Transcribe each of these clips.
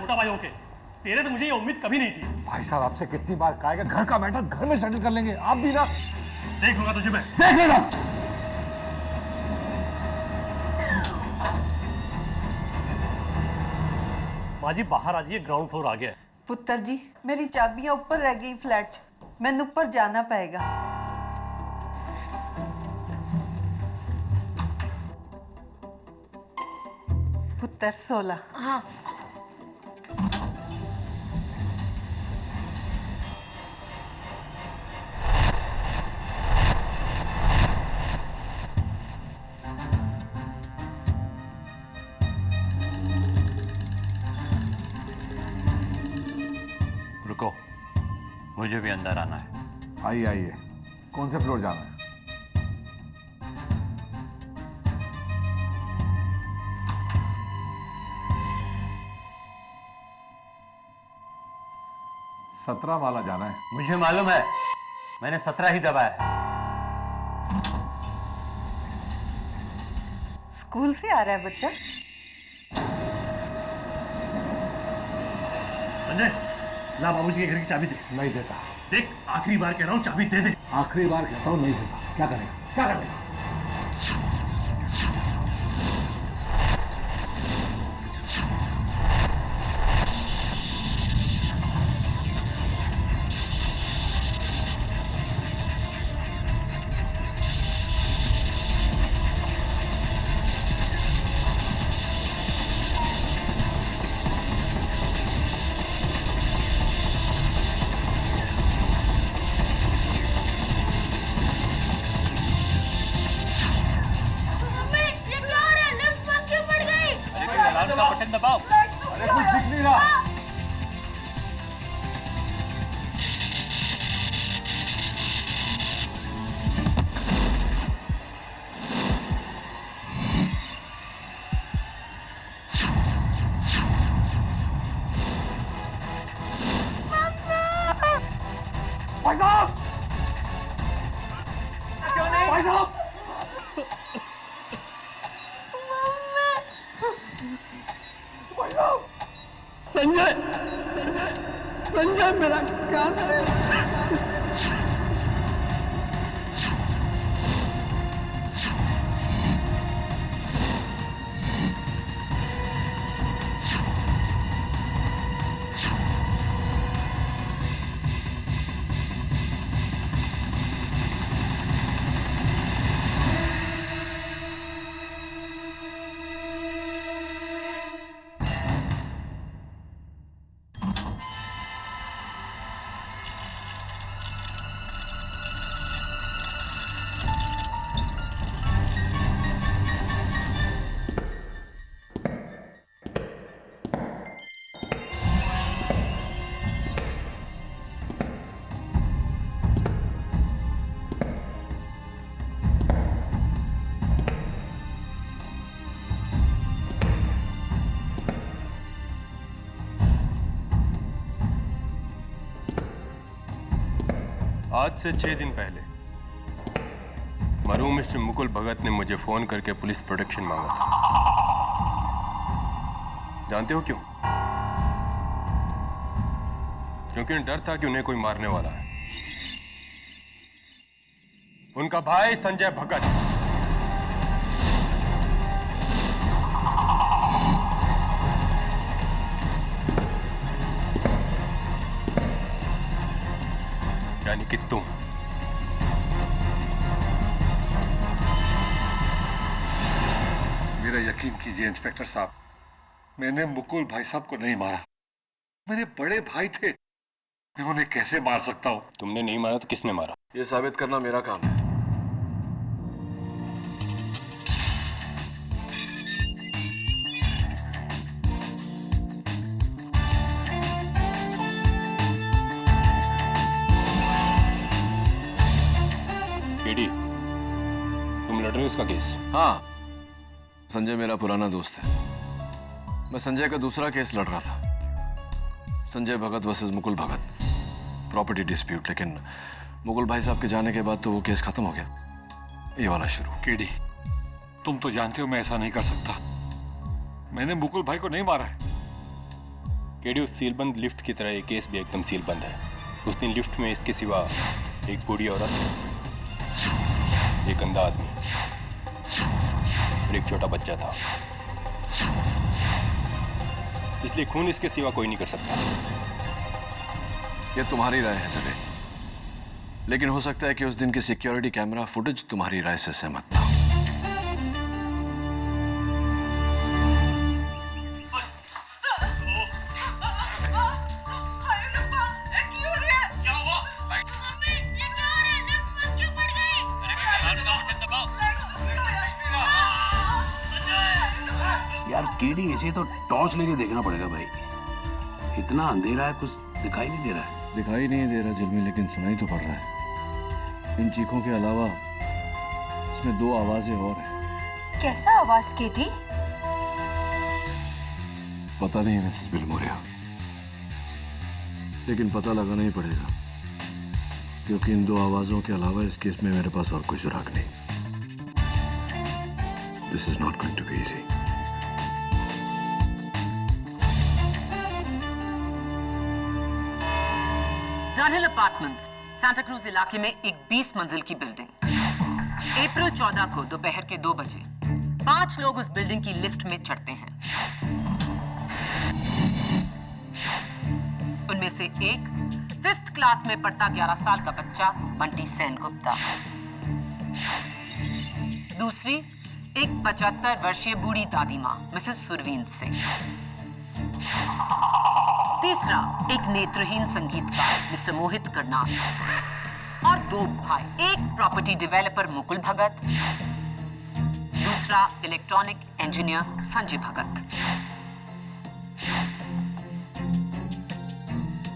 छोटा भाई होके, तेरे तो मुझे ये उम्मीद कभी नहीं थी। भाई साहब आपसे कितनी बार कहा है कि घर का मैटर घर में सेटल कर लेंगे, आप भी ना देख लूंगा तुझे मैं। देख लेना। माँ जी बाहर आ जाइए, ग्राउंड फ्लोर आ गया है। पुत्र जी मेरी चाबियां ऊपर रह गई फ्लैट च, मैंने ऊपर जाना पड़ेगा। पुत्र 16। हाँ रुको, मुझे भी अंदर आना है। आइए आइए, कौन से फ्लोर जाना है? सत्रह वाला जाना है। मुझे मालूम है, मैंने 17 ही दबाया। स्कूल से आ रहा है बच्चा? संजय, ला बाबूजी के घर की चाबी दे। नहीं देता। देख आखिरी बार कह रहा हूँ, चाबी दे दे। आखिरी बार कहता हूँ नहीं देता। क्या करेगा, क्या करेगा? का बटन दबाओ। अरे कुछ दिख नहीं रहा। भाई साहब, क्यों नहीं? भाई साहब, भाई साहब, संजय, संजय मेरा कान है। आज से 6 दिन पहले मरहूम मिस्टर मुकुल भगत ने मुझे फोन करके पुलिस प्रोटेक्शन मांगा था। जानते हो क्यों? क्योंकि उन्हें डर था कि उन्हें कोई मारने वाला है। उनका भाई संजय भगत यानी कि तुम। मेरा यकीन कीजिए इंस्पेक्टर साहब, मैंने मुकुल भाई साहब को नहीं मारा। मेरे बड़े भाई थे, मैं उन्हें कैसे मार सकता हूँ? तुमने नहीं मारा तो किसने मारा? ये साबित करना मेरा काम है। केडी, तुम लड़ रहे हो इसका केस? हाँ, संजय मेरा पुराना दोस्त है। मैं संजय का दूसरा केस लड़ रहा था, संजय भगत वर्सेस मुकुल भगत, प्रॉपर्टी डिस्प्यूट। लेकिन मुकुल भाई साहब के जाने के बाद तो वो केस खत्म हो गया, ये वाला शुरू। केडी, तुम तो जानते हो मैं ऐसा नहीं कर सकता। मैंने मुकुल भाई को नहीं मारा है। केडी उस सीलबंद लिफ्ट की तरह ये केस भी एकदम सीलबंद है। उस दिन लिफ्ट में इसके सिवा एक बूढ़ी औरत, एक अंधा आदमी और एक छोटा बच्चा था। इसलिए खून इसके सिवा कोई नहीं कर सकता। ये तुम्हारी राय है जबे, लेकिन हो सकता है कि उस दिन की सिक्योरिटी कैमरा फुटेज तुम्हारी राय से सहमत था। यार केडी, इसे तो टॉर्च लेके देखना पड़ेगा भाई। इतना अंधेरा है, कुछ दिखाई नहीं दे रहा है। दिखाई नहीं दे रहा दिल में, लेकिन सुनाई तो पड़ रहा है। इन चीखों के अलावा इसमें दो आवाजें और हैं। कैसा आवाज केटी? पता नहीं मिसेस बिलमोरिया, लेकिन पता लगाना ही पड़ेगा, क्योंकि इन दो आवाजों के अलावा इस केस में मेरे पास और कोई सुराग नहीं। This is not going to be easy. Dunhill apartments, Santa Cruz इलाके में एक 20 मंजिल की बिल्डिंग। अप्रैल 14 को दोपहर के 2 बजे 5 लोग उस बिल्डिंग की लिफ्ट में चढ़ते हैं। उनमें से एक 5th क्लास में पढ़ता 11 साल का बच्चा बंटी सेन गुप्ता, दूसरी एक 75 वर्षीय बूढ़ी दादी मां मिसेस सुरवीन सिंह, तीसरा एक नेत्रहीन संगीतकार मिस्टर मोहित करनाल, और 2 भाई, एक प्रॉपर्टी डेवलपर मुकुल भगत, दूसरा इलेक्ट्रॉनिक इंजीनियर संजय भगत।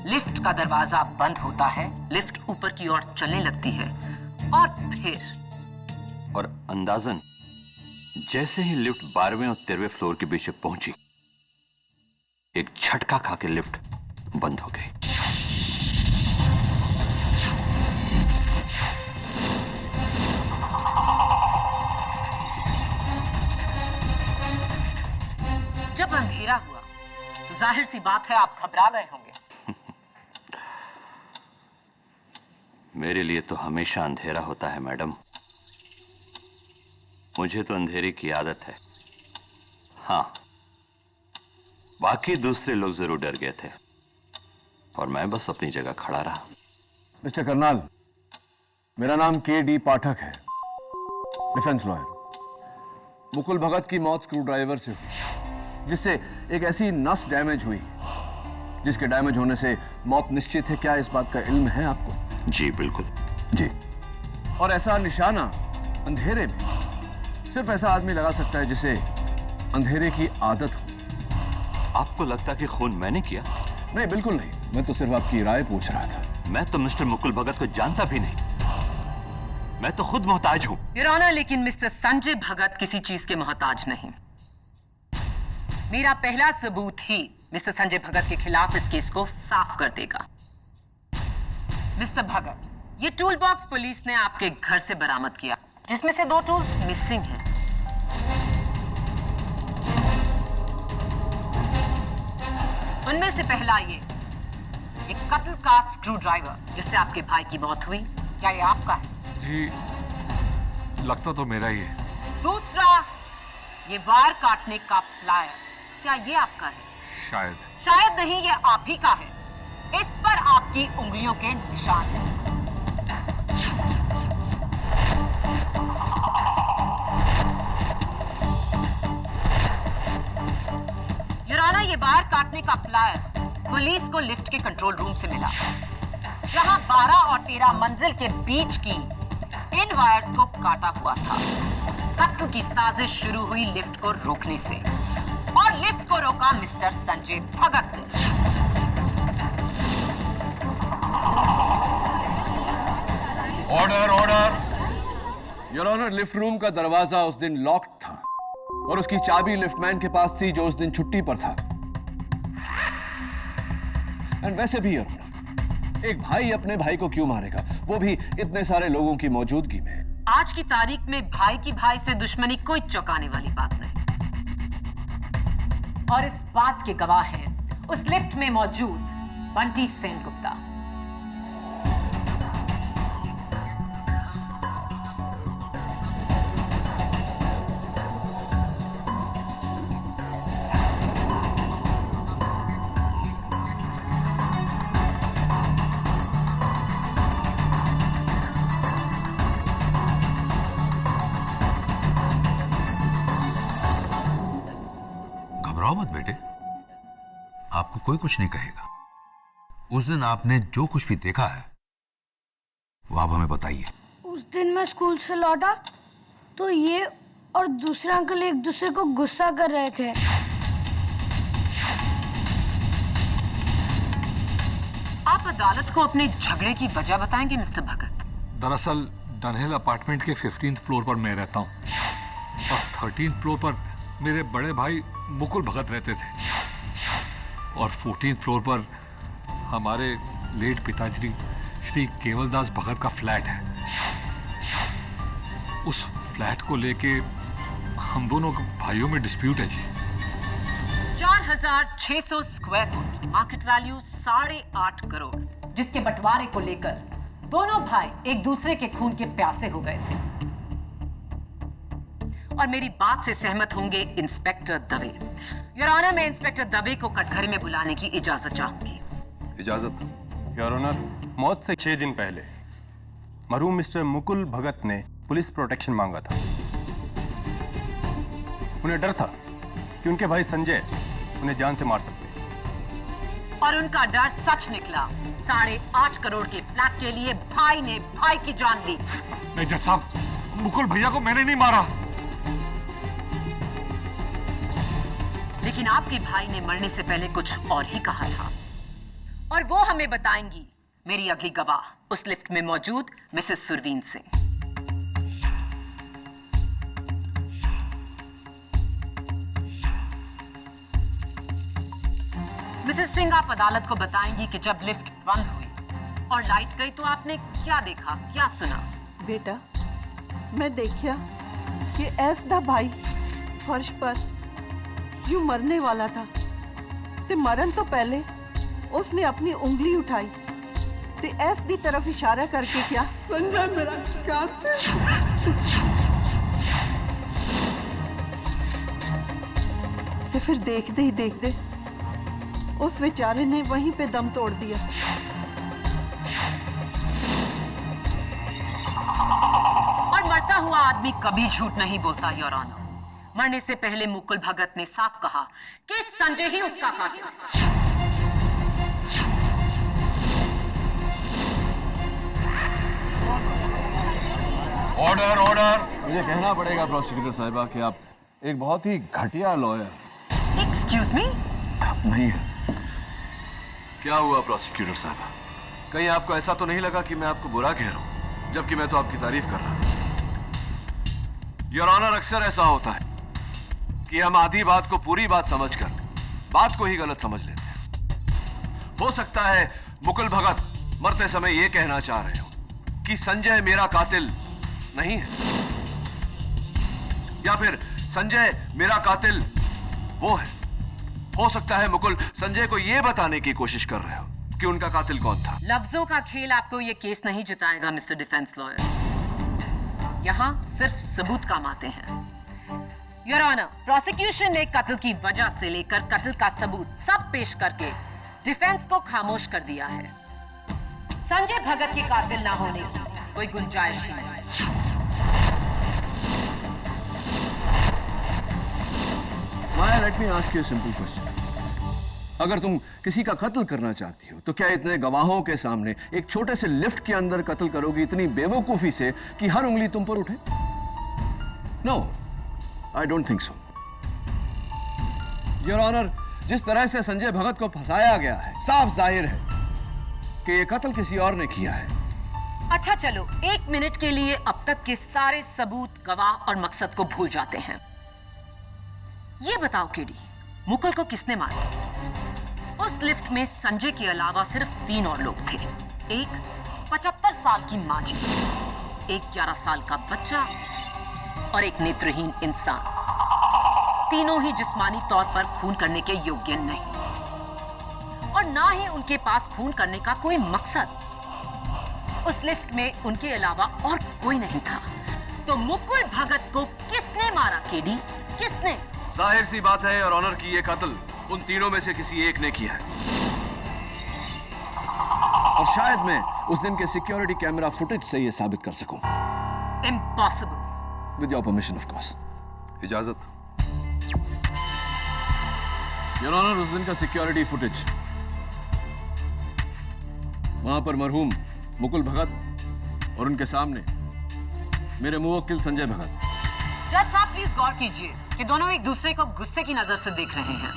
लिफ्ट का दरवाजा बंद होता है, लिफ्ट ऊपर की ओर चलने लगती है और फिर और अंदाजन जैसे ही लिफ्ट 12वें और 13वें फ्लोर के बीच में पहुंची, एक झटका खा के लिफ्ट बंद हो गई। जब अंधेरा हुआ तो जाहिर सी बात है आप घबरा गए होंगे। मेरे लिए तो हमेशा अंधेरा होता है मैडम। मुझे तो अंधेरे की आदत है। हाँ, बाकी दूसरे लोग जरूर डर गए थे और मैं बस अपनी जगह खड़ा रहा। मिस्टर करनाल, मेरा नाम केडी पाठक है, डिफेंस लॉयर। मुकुल भगत की मौत स्क्रू ड्राइवर से हुई, जिससे एक ऐसी नस डैमेज हुई जिसके डैमेज होने से मौत निश्चित है। क्या इस बात का इल्म है आपको? जी बिल्कुल। जी। और ऐसा निशाना अंधेरे में सिर्फ ऐसा आदमी लगा सकता है जिसे अंधेरे की आदत हो। आपको लगता कि खून मैंने किया? नहीं, बिल्कुल नहीं। मैं तो सिर्फ आपकी राय पूछ रहा था। मैं तो मिस्टर मुकुल भगत को जानता भी नहीं। मैं तो खुद मोहताज हूं। योर ऑनर, लेकिन मिस्टर संजय भगत किसी चीज के मोहताज नहीं। मेरा पहला सबूत ही मिस्टर संजय भगत के खिलाफ इस केस को साफ कर देगा। मिस्टर भगत, ये टूल बॉक्स पुलिस ने आपके घर से बरामद किया, जिसमें से 2 टूल्स मिसिंग हैं। उनमें से पहला ये एक कत्ल का स्क्रू ड्राइवर जिससे आपके भाई की मौत हुई, क्या ये आपका है? जी, लगता तो मेरा ही है। दूसरा ये वायर काटने का प्लायर, क्या ये आपका है? शायद। शायद नहीं, ये आप ही का है। इस पर आपकी उंगलियों के निशान हैं। योर ऑनर, ये वायर काटने का प्लायर पुलिस को लिफ्ट के कंट्रोल रूम से मिला, जहां 12 और 13 मंजिल के बीच की इन वायर्स को काटा हुआ था। कत्ल की साजिश शुरू हुई लिफ्ट को रोकने से, और लिफ्ट को रोका मिस्टर संजय भगत ने। Order, order. Your honour, lift room का दरवाजा उस दिन लॉक्ड था और उसकी चाबी लिफ्टमैन के पास थी जो उस दिन छुट्टी पर था। एंड वैसे भी योर ऑनर, एक भाई अपने भाई को क्यों मारेगा, वो भी इतने सारे लोगों की मौजूदगी में? आज की तारीख में भाई की भाई से दुश्मनी कोई चौंकाने वाली बात नहीं। और इस बात के गवाह हैं उस लिफ्ट में मौजूद बंटी सेनगुप्ता। घबराओ मत बेटे, आपको कोई कुछ नहीं कहेगा। उस दिन आपने जो कुछ भी देखा है वो आप हमें बताइए। उस दिन मैं स्कूल से लौटा तो ये और दूसरा अंकल एक दूसरे को गुस्सा कर रहे थे। आप अदालत को अपने झगड़े की वजह बताएंगे मिस्टर भगत? दरअसल डनहिल अपार्टमेंट के 15th फ्लोर पर मैं रहता हूँ और 13th फ्लोर पर मेरे बड़े भाई मुकुल भगत रहते थे और 14th फ्लोर पर हमारे लेट पिताजी श्री केवलदास भगत का फ्लैट है। उस फ्लैट को लेके हम दोनों भाइयों में डिस्प्यूट है जी। 4,600 square foot, market value 8.5 crore, जिसके बंटवारे को लेकर दोनों भाई एक दूसरे के खून के प्यासे हो गए थे। और मेरी बात से सहमत होंगे इंस्पेक्टर दवे। योर ऑनर, मैं इंस्पेक्टर दवे को कटघरे में बुलाने की इजाजत चाहूंगी। इजाजत। योर ऑनर, मौत से 6 दिन पहले मरहूम मिस्टर मुकुल भगत ने पुलिस प्रोटेक्शन मांगा था। उन्हें डर था कि उनके भाई संजय उन्हें जान से मार सकते हैं। और उनका डर सच निकला। 8.5 करोड़ के फ्लैट के लिए भाई ने भाई की जान ली। नहीं जज साहब, मुकुल भैया को मैंने नहीं मारा। लेकिन आपके भाई ने मरने से पहले कुछ और ही कहा था, और वो हमें बताएंगी मेरी अगली गवाह, उस लिफ्ट में मौजूद मिसेस सुरवीन सिंह। मिसेस सिंह, आप अदालत को बताएंगी कि जब लिफ्ट बंद हुई और लाइट गई तो आपने क्या देखा, क्या सुना? बेटा, मैं देखा कि ऐस दा भाई फर्श पर यूं मरने वाला था ते मरन तो पहले उसने अपनी उंगली उठाई ते ऐस दी तरफ इशारा करके क्या, संजय मेरा कातिल। ते फिर देखते ही देखते उस बेचारे ने वहीं पे दम तोड़ दिया। और मरता हुआ आदमी कभी झूठ नहीं बोलता योर ऑनर। मरने से पहले मुकुल भगत ने साफ कहा कि संजय ही उसका कातिल था। Order order. मुझे कहना पड़ेगा प्रोसिक्यूटर साहिबा कि आप एक बहुत ही घटिया लॉयर। Excuse me? नहीं है। क्या हुआ प्रोसिक्यूटर साहिबा? कहीं आपको ऐसा तो नहीं लगा कि मैं आपको बुरा कह रहा हूं, जबकि मैं तो आपकी तारीफ कर रहा हूं? योर ऑनर, अक्सर ऐसा होता है कि हम आधी बात को पूरी बात समझकर बात को ही गलत समझ लेते हैं। हो सकता है मुकुल भगत मरते समय यह कहना चाह रहे हो कि संजय मेरा कातिल नहीं है, या फिर संजय मेरा कातिल वो है। हो सकता है मुकुल संजय को यह बताने की कोशिश कर रहे हो कि उनका कातिल कौन था। लफ्जों का खेल आपको यह केस नहीं जिताएगा मिस्टर डिफेंस लॉयर। यहां सिर्फ सबूत काम आते हैं। योर ऑनर, प्रोसिक्यूशन ने कत्ल की वजह से लेकर कत्ल का सबूत सब पेश करके डिफेंस को खामोश कर दिया है। संजय भगत के कातिल ना होने की कोई गुंजाइश ही नहीं। Maya, let me ask you a simple question. अगर तुम किसी का कत्ल करना चाहती हो तो क्या इतने गवाहों के सामने एक छोटे से लिफ्ट के अंदर कत्ल करोगी इतनी बेवकूफी से कि हर उंगली तुम पर उठे? No, I don't think so. Your honour, जिस तरह से संजय भगत को फंसाया गया है, साफ जाहिर है कि यह कत्ल किसी और ने किया है। अच्छा चलो, 1 मिनट के लिए अब तक के सारे सबूत, गवाह और मकसद को भूल जाते हैं। ये बताओ केडी, मुकुल को किसने मारा? उस लिफ्ट में संजय के अलावा सिर्फ 3 और लोग थे। एक 75 साल की माजी, एक 11 साल का बच्चा और एक नेत्रहीन इंसान। तीनों ही जिस्मानी तौर पर खून करने के योग्य नहीं। ना ही उनके पास खून करने का कोई मकसद। उस लिफ्ट में उनके अलावा और कोई नहीं था। तो मुकुल भगत को किसने मारा केडी? किसने? जाहिर सी बात है योर ऑनर की ये कत्ल उन तीनों में से किसी एक ने किया है। और शायद मैं उस दिन के सिक्योरिटी कैमरा फुटेज से ये साबित कर सकूं। Impossible. With your permission of course. इजाजत। योर ऑनर, उस दिन का सिक्योरिटी फुटेज, वहां पर मरहूम मुकुल भगत और उनके सामने मेरे मुवक्किल संजय भगत। जज साहब प्लीज गौर कीजिए कि दोनों एक दूसरे को गुस्से की नजर से देख रहे हैं।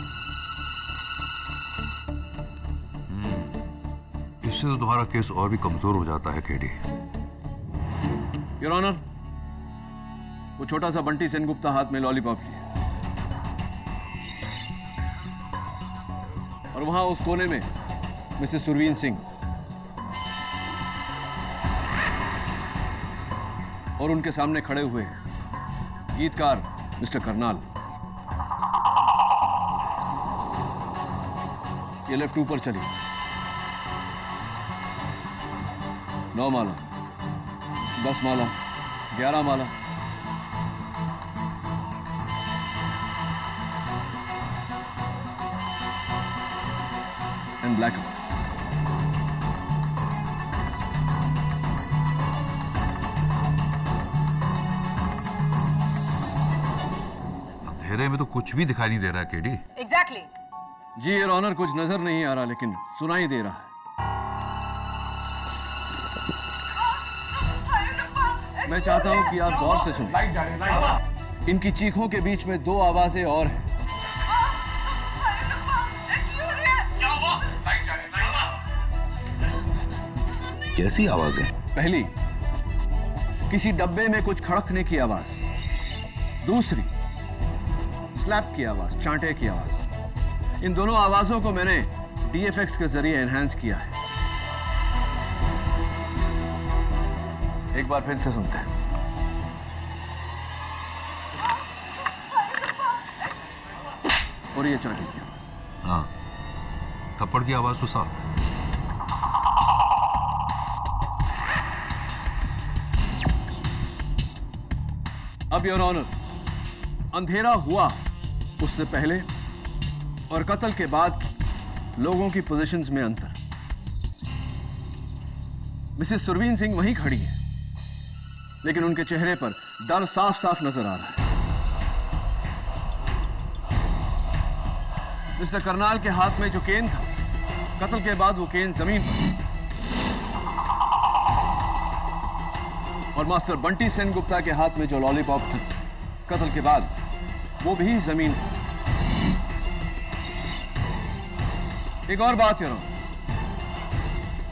इससे तो तुम्हारा केस और भी कमजोर हो जाता है केडी। योर ऑनर, वो छोटा सा बंटी सेनगुप्ता हाथ में लॉलीपॉप लिए और वहां उस कोने में मिसेस सुरवीन सिंह और उनके सामने खड़े हुए गीतकार मिस्टर करनाल। ये लेफ्ट ऊपर चली, 9 माला, 10 माला, 11 माला, एंड ब्लैक। अंधेरे में तो कुछ भी दिखाई नहीं दे रहा है केडी। एग्जैक्टली। जी योर ऑनर, कुछ नजर नहीं आ रहा लेकिन सुनाई दे रहा है। मैं चाहता हूं कि आप गौर से सुनें। इनकी चीखों के बीच में 2 आवाजें और हैं। कैसी आवाजें? पहली, किसी डब्बे में कुछ खड़कने की आवाज। दूसरी, स्लैप की आवाज, चांटे की आवाज। इन दोनों आवाजों को मैंने DFX के जरिए एनहांस किया है। एक बार फिर से सुनते हैं। और ये चांटे की आवाज। हाँ, थप्पड़ की आवाज तो साफ। अब योर ऑनर, अंधेरा हुआ उससे पहले और कत्ल के बाद की लोगों की पोजीशंस में अंतर। मिसेस सुरवीन सिंह वहीं खड़ी है लेकिन उनके चेहरे पर डर साफ साफ नजर आ रहा है। मिस्टर करनाल के हाथ में जो केन था, कत्ल के बाद वो केन जमीन पर, और मास्टर बंटी सेनगुप्ता के हाथ में जो लॉलीपॉप था, कत्ल के बाद वो भी जमीन पर। एक और बात करो,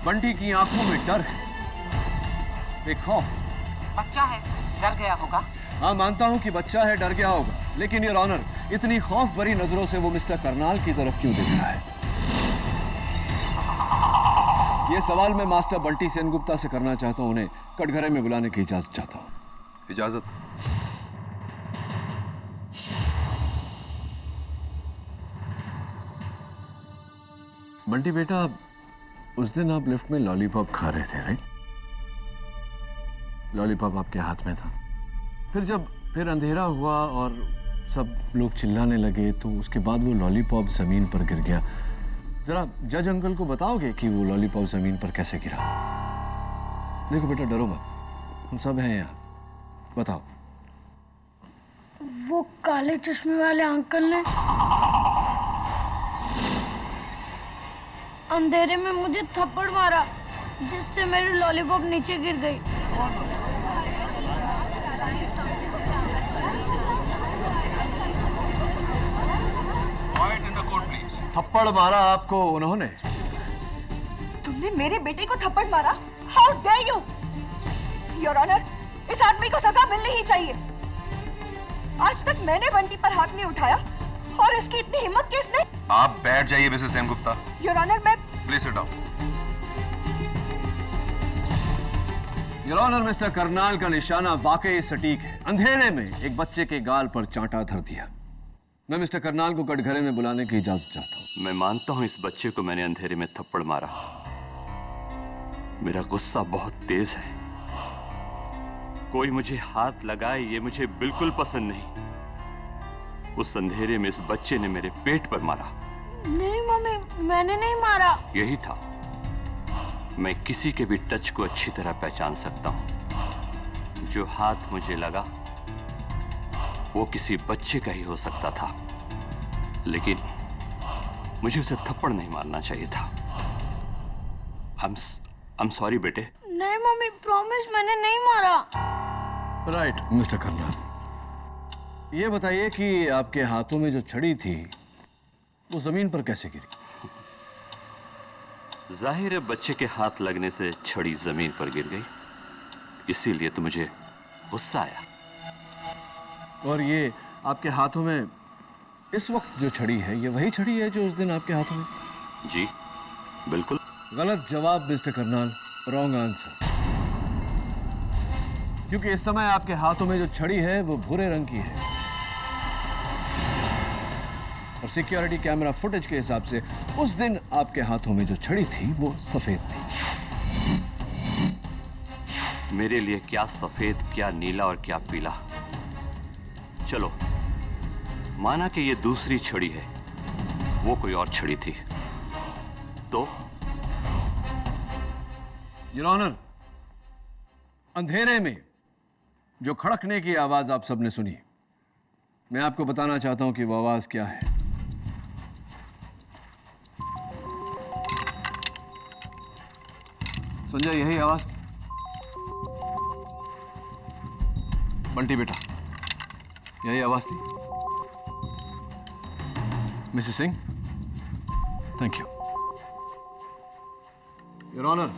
बंटी की आंखों में डर है, एक खौफ। बच्चा है, डर गया होगा। हाँ, मानता हूं कि बच्चा है, डर गया होगा, लेकिन योर ऑनर, इतनी खौफ भरी नजरों से वो मिस्टर करनाल की तरफ क्यों देख रहा है? ये सवाल मैं मास्टर बंटी सेनगुप्ता से करना चाहता हूं। उन्हें कटघरे में बुलाने की इजाजत चाहता हूं। इजाजत। बंटी बेटा, उस दिन आप लिफ्ट में लॉलीपॉप खा रहे थे, राइट? लॉलीपॉप आपके हाथ में था। फिर अंधेरा हुआ और सब लोग चिल्लाने लगे, तो उसके बाद वो लॉलीपॉप जमीन पर गिर गया। जरा जज अंकल को बताओगे कि वो लॉलीपॉप जमीन पर कैसे गिरा? देखो बेटा, डरो मत, हम सब हैं यहाँ, बताओ। वो काले चश्मे वाले अंकल ने अंधेरे में मुझे थप्पड़ मारा, जिससे मेरी लॉलीपॉप नीचे गिर गई। थप्पड़ मारा आपको उन्होंने? तुमने मेरे बेटे को थप्पड़ मारा? How dare you! Your honour, इस आदमी को सजा मिलनी ही चाहिए। आज तक मैंने बंटी पर हाथ नहीं उठाया और इसकी इतनी हिम्मत किसने? आप बैठ जाइए मिसेस सेनगुप्ता। योर ऑनर, मैं please sit down. Your honour, Mr Karnal का निशाना वाकई सटीक है। अंधेरे में एक बच्चे के गाल पर चांटा धर दिया। मैं मिस्टर करनाल को कटघरे में बुलाने की इजाजत चाहता हूं। मैं मानता हूं इस बच्चे को मैंने अंधेरे में थप्पड़ मारा। मेरा गुस्सा बहुत तेज है। कोई मुझे हाथ लगाए ये मुझे बिल्कुल पसंद नहीं। उस अंधेरे में इस बच्चे ने मेरे पेट पर मारा। नहीं मम्मी, मैंने नहीं मारा। यही था। मैं किसी के भी टच को अच्छी तरह पहचान सकता हूं। जो हाथ मुझे लगा वो किसी बच्चे का ही हो सकता था, लेकिन मुझे उसे थप्पड़ नहीं मारना चाहिए था। I'm sorry बेटे। नहीं मम्मी, प्रॉमिस मैंने नहीं मारा। राइट मिस्टर कर्नल, ये बताइए कि आपके हाथों में जो छड़ी थी वो जमीन पर कैसे गिरी? जाहिर है बच्चे के हाथ लगने से छड़ी जमीन पर गिर गई, इसीलिए तो मुझे गुस्सा आया। और ये आपके हाथों में इस वक्त जो छड़ी है, ये वही छड़ी है जो उस दिन आपके हाथों में? जी बिल्कुल। गलत जवाब मिस्टर कर्नल, रॉन्ग आंसर। क्योंकि इस समय आपके हाथों में जो छड़ी है वो भूरे रंग की है और सिक्योरिटी कैमरा फुटेज के हिसाब से उस दिन आपके हाथों में जो छड़ी थी वो सफेद थी। मेरे लिए क्या सफेद, क्या नीला और क्या पीला। चलो माना कि ये दूसरी छड़ी है, वो कोई और छड़ी थी तो? योर ऑनर, अंधेरे में जो खड़कने की आवाज आप सबने सुनी, मैं आपको बताना चाहता हूं कि वो आवाज क्या है। संजय, यही आवाज? बंटी बेटा, यही आवाज थी? Mrs Singh, thank you. Your honour,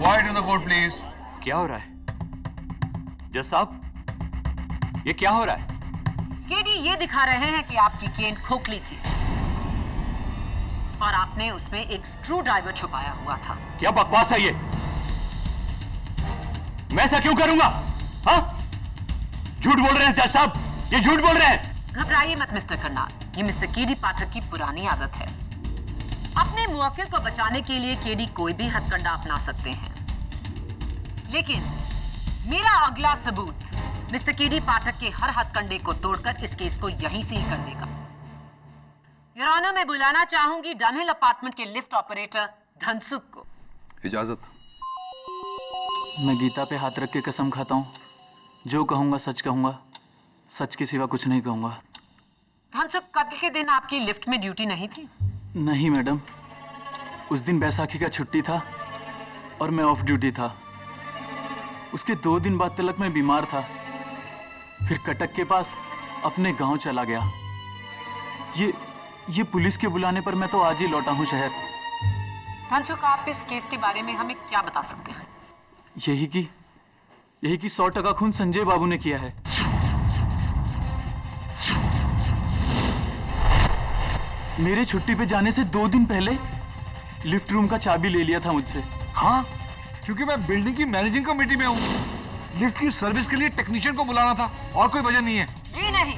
Quiet in the court, please. क्या हो रहा है जज साहब? ये क्या हो रहा है? केडी ये दिखा रहे हैं कि आपकी केन खोखली थी और आपने उसमें एक स्क्रू ड्राइवर छुपाया हुआ था। क्या बकवास है ये? मैं ऐसा क्यों करूंगा? हाँ? झूठ बोल रहे हैं जज साहब, ये झूठ बोल रहे हैं। घबराइए मत मिस्टर कर्नाल, ये मिस्टर केडी पाठक की पुरानी आदत है। अपने मुवक्किल को बचाने के लिए केडी कोई भी हथकंडा अपना सकते हैं, लेकिन मेरा अगला सबूत मिस्टर केडी पाठक के हर हथकंडे को तोड़कर इस केस को यहीं से ही कर देगा। योर ऑनर, मैं बुलाना चाहूंगी डनहिल अपार्टमेंट के लिफ्ट ऑपरेटर धनसुख को। इजाजत। मैं गीता पे हाथ रख के कसम खाता हूँ, जो कहूँगा सच कहूँगा, सच के सिवा कुछ नहीं कहूँगा। धनसुख, कत्ल के दिन आपकी लिफ्ट में ड्यूटी नहीं थी? नहीं मैडम, उस दिन बैसाखी का छुट्टी था और मैं ऑफ ड्यूटी था। उसके 2 दिन बाद तक मैं बीमार था, फिर कटक के पास अपने गांव चला गया। ये पुलिस के बुलाने पर मैं तो आज ही लौटा हूं शहर। धनसुख, आप इस केस के बारे में हमें क्या बता सकते हैं? यही कि 100% खून संजय बाबू ने किया है। मेरे छुट्टी पे जाने से 2 दिन पहले लिफ्ट रूम का चाबी ले लिया था मुझसे। हाँ, क्योंकि मैं बिल्डिंग की मैनेजिंग कमेटी में हूँ। लिफ्ट की सर्विस के लिए टेक्नीशियन को बुलाना था, और कोई वजह नहीं है। जी नहीं,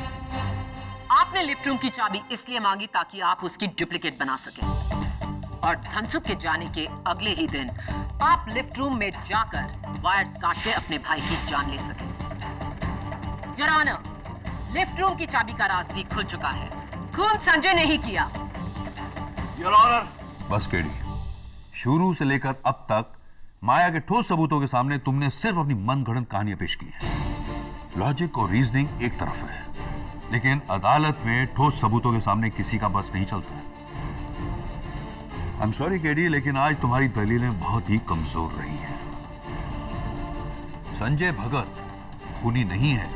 आपने लिफ्ट रूम की चाबी इसलिए मांगी ताकि आप उसकी डुप्लीकेट बना सकें, और धनसुख के जाने के अगले ही दिन आप लिफ्ट रूम में जाकर वायर्स काट के अपने भाई की जान ले सकें। योर ऑनर, लिफ्ट रूम की चाबी का राज भी खुल चुका है। खून संजय ने ही किया। Your honour. बस केडी, शुरू से लेकर अब तक माया के ठोस सबूतों के सामने तुमने सिर्फ अपनी मनगढ़ंत कहानियां पेश की हैं। लॉजिक और रीजनिंग एक तरफ है, लेकिन अदालत में ठोस सबूतों के सामने किसी का बस नहीं चलता। आई एम सॉरी केडी, लेकिन आज तुम्हारी दलीलें बहुत ही कमजोर रही हैं। संजय भगत खूनी नहीं है,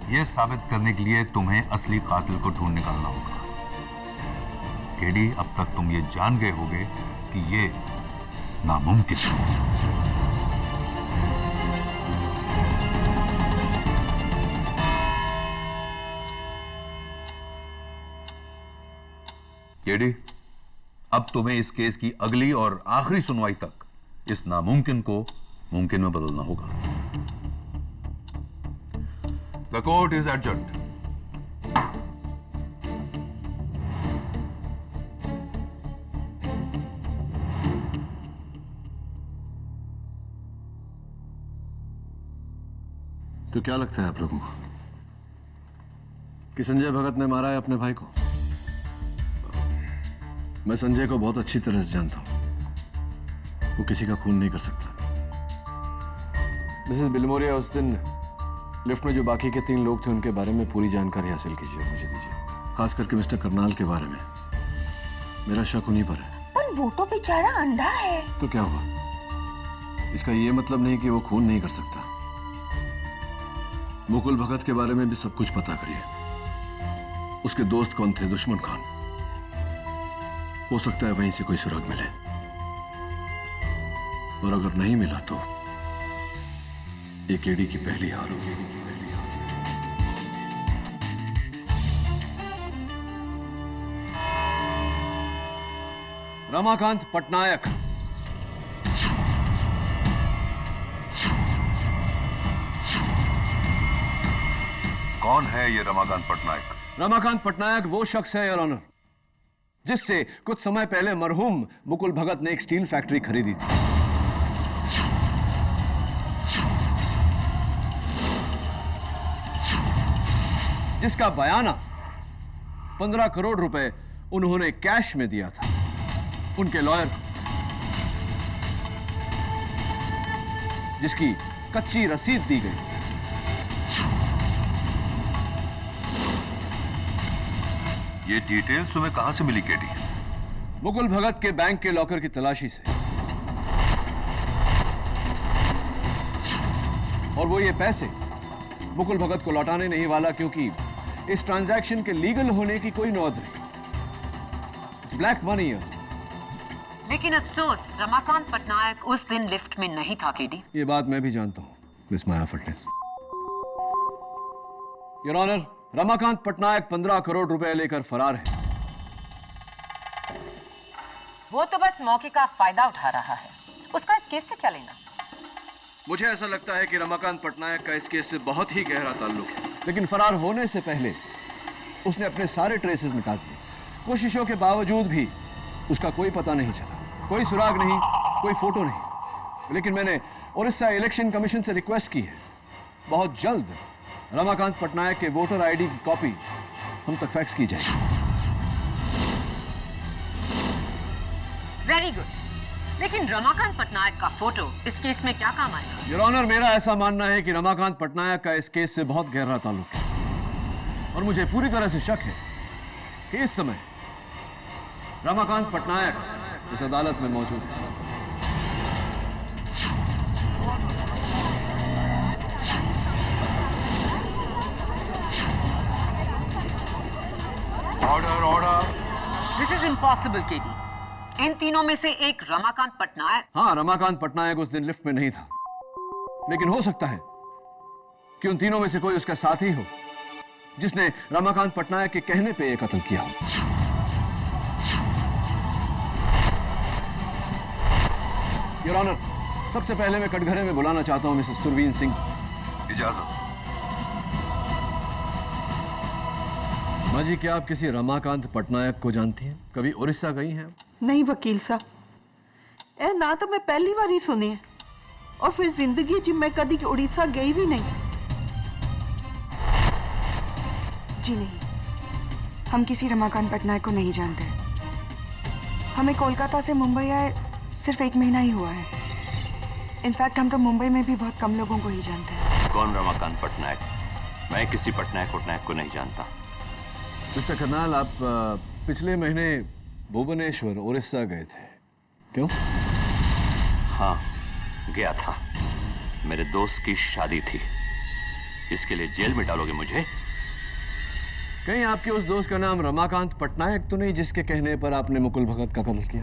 यह साबित करने के लिए तुम्हें असली कातिल को ढूंढ निकालना होगा। केडी, अब तक तुम ये जान गए होगे कि ये नामुमकिन है। केडी, अब तुम्हें इस केस की अगली और आखिरी सुनवाई तक इस नामुमकिन को मुमकिन में बदलना होगा। The court is adjourned. तो क्या लगता है आप लोगों को कि संजय भगत ने मारा है अपने भाई को? मैं संजय को बहुत अच्छी तरह से जानता हूं। वो किसी का खून नहीं कर सकता। मिसेस बिलमोरिया, उस दिन लिफ्ट में जो बाकी के 3 लोग थे उनके बारे में पूरी जानकारी हासिल कीजिए और मुझे दीजिए। खास करके मिस्टर करनाल के बारे में। मेरा शक उन्हीं पर है। पर वो तो बेचारा अंधा है। तो क्या हुआ? इसका ये मतलब नहीं कि वो खून नहीं कर सकता। मुकुल भगत के बारे में भी सब कुछ पता करिए। उसके दोस्त कौन थे? दुश्मन खान। हो सकता है वहीं से कोई सुराग मिले, और अगर नहीं मिला तो एक एडी की पहली हार होगी। रमाकांत पटनायक। कौन है ये रमाकांत पटनायक? रमाकांत पटनायक वो शख्स है, योर ऑनर, जिससे कुछ समय पहले मरहूम मुकुल भगत ने एक स्टील फैक्ट्री खरीदी थी। जिसका बयाना 15 करोड़ रुपए उन्होंने कैश में दिया था उनके लॉयर को, जिसकी कच्ची रसीद दी गई। ये डिटेल्स तुम्हें कहां से मिली केडी? मुकुल भगत के बैंक के लॉकर की तलाशी से। और वो ये पैसे मुकुल भगत को लौटाने नहीं वाला, क्योंकि इस ट्रांजैक्शन के लीगल होने की कोई नौबत नहीं। ब्लैक मनी है। लेकिन अफसोस रमाकांत पटनायक उस दिन लिफ्ट में नहीं था केडी। ये बात मैं भी जानता हूं, miss Maya Phatnis. Your honour, Ramakant Patnaik 15 crore रुपए लेकर फरार है। वो तो बस मौके का फायदा उठा रहा है। उसका इस केस से क्या लेना? मुझे ऐसा लगता है कि रमाकांत पटनायक का इस केस से बहुत ही गहरा ताल्लुक है, लेकिन फरार होने से पहले उसने अपने सारे ट्रेसेस मिटा दिए। कोशिशों के बावजूद भी उसका कोई पता नहीं चला, कोई सुराग नहीं, कोई फोटो नहीं। लेकिन मैंने उड़ीसा इलेक्शन कमीशन से रिक्वेस्ट की है, बहुत जल्द रमाकांत पटनायक के वोटर आईडी की कॉपी हम तक फैक्स की जाएगी। Very good. लेकिन रमाकांत पटनायक का फोटो इस केस में क्या काम आएगा? योर ऑनर, मेरा ऐसा मानना है कि रमाकांत पटनायक का इस केस से बहुत गहरा ताल्लुक है, और मुझे पूरी तरह से शक है कि इस समय रमाकांत पटनायक इस अदालत में मौजूद है। Order, order. This is impossible KD. इन तीनों में से एक रमाकांत पटनायक। हाँ, रमाकांत पटनायक उस दिन लिफ्ट में नहीं था, लेकिन हो सकता है कि उन तीनों में से कोई उसका साथी हो जिसने रमाकांत पटनायक के कहने पे यह कत्ल किया हो। योर ऑनर, सबसे पहले मैं कटघरे में बुलाना चाहता हूं मिसेस सुरवीन सिंह। इजाजत। माँ जी, क्या आप किसी रमाकांत पटनायक को जानती हैं? कभी उड़ीसा गई हैं? नहीं वकील साहब, ए ना तो मैं पहली बार ही सुनी है, और फिर जिंदगी जी मैं कभी उड़ीसा गई भी नहीं। जी नहीं, हम किसी रमाकांत पटनायक को नहीं जानते। हमें कोलकाता से मुंबई आए सिर्फ 1 महीना ही हुआ है। इनफैक्ट हम तो मुंबई में भी बहुत कम लोगों को ही जानते हैं। कौन रमाकांत पटनायक? मैं किसी पटनायक को नहीं जानता। मिस्टर करनाल, आप पिछले महीने भुवनेश्वर उड़ीसा गए थे, क्यों? हाँ, गया था। मेरे दोस्त की शादी थी। इसके लिए जेल में डालोगे मुझे? कहीं आपके उस दोस्त का नाम रमाकांत पटनायक तो नहीं, जिसके कहने पर आपने मुकुल भगत का कत्ल किया?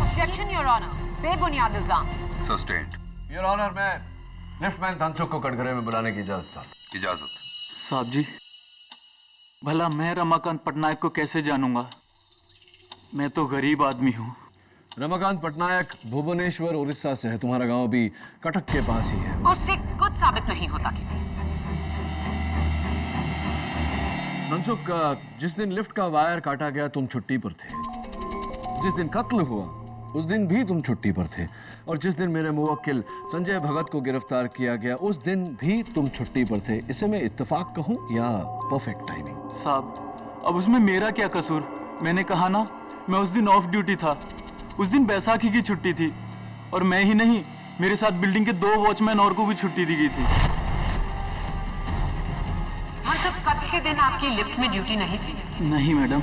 ऑब्जेक्शन योर ऑनर, बेबुनियाद इल्जाम। सस्टेन्ड। योर ऑनर, मैं लिफ्टमैन धनसुख को कटघरे में बुलाने की इजाजत चाहता। इजाजत। साहब जी, भला मैं रमाकांत पटनायक को कैसे जानूंगा? मैं तो गरीब आदमी हूँ। रमाकांत पटनायक भुवनेश्वर उड़ीसा से है। तुम्हारा गांव भी कटक के पास ही है। उससे कुछ साबित नहीं होता कि धनसुख, जिस दिन लिफ्ट का वायर काटा गया तुम छुट्टी पर थे। जिस दिन कत्ल हुआ उस दिन भी तुम छुट्टी पर थे। और जिस दिन मेरे मुवक्किल संजय भगत को गिरफ्तार किया गया उस दिन भी तुम छुट्टी पर थे। इसे मैं इत्तेफाक कहूं या परफेक्ट टाइमिंग? साहब, अब उसमें मेरा क्या कसूर? मैंने कहा ना, मैं उस दिन ऑफ ड्यूटी था। उस दिन बैसाखी की छुट्टी थी और मैं ही नहीं, मेरे साथ बिल्डिंग के 2 वॉचमैन और को भी छुट्टी दी गई थी। हाँ, सब कत्ल के दिन आपकी लिफ्ट में ड्यूटी नहीं थी? नहीं मैडम,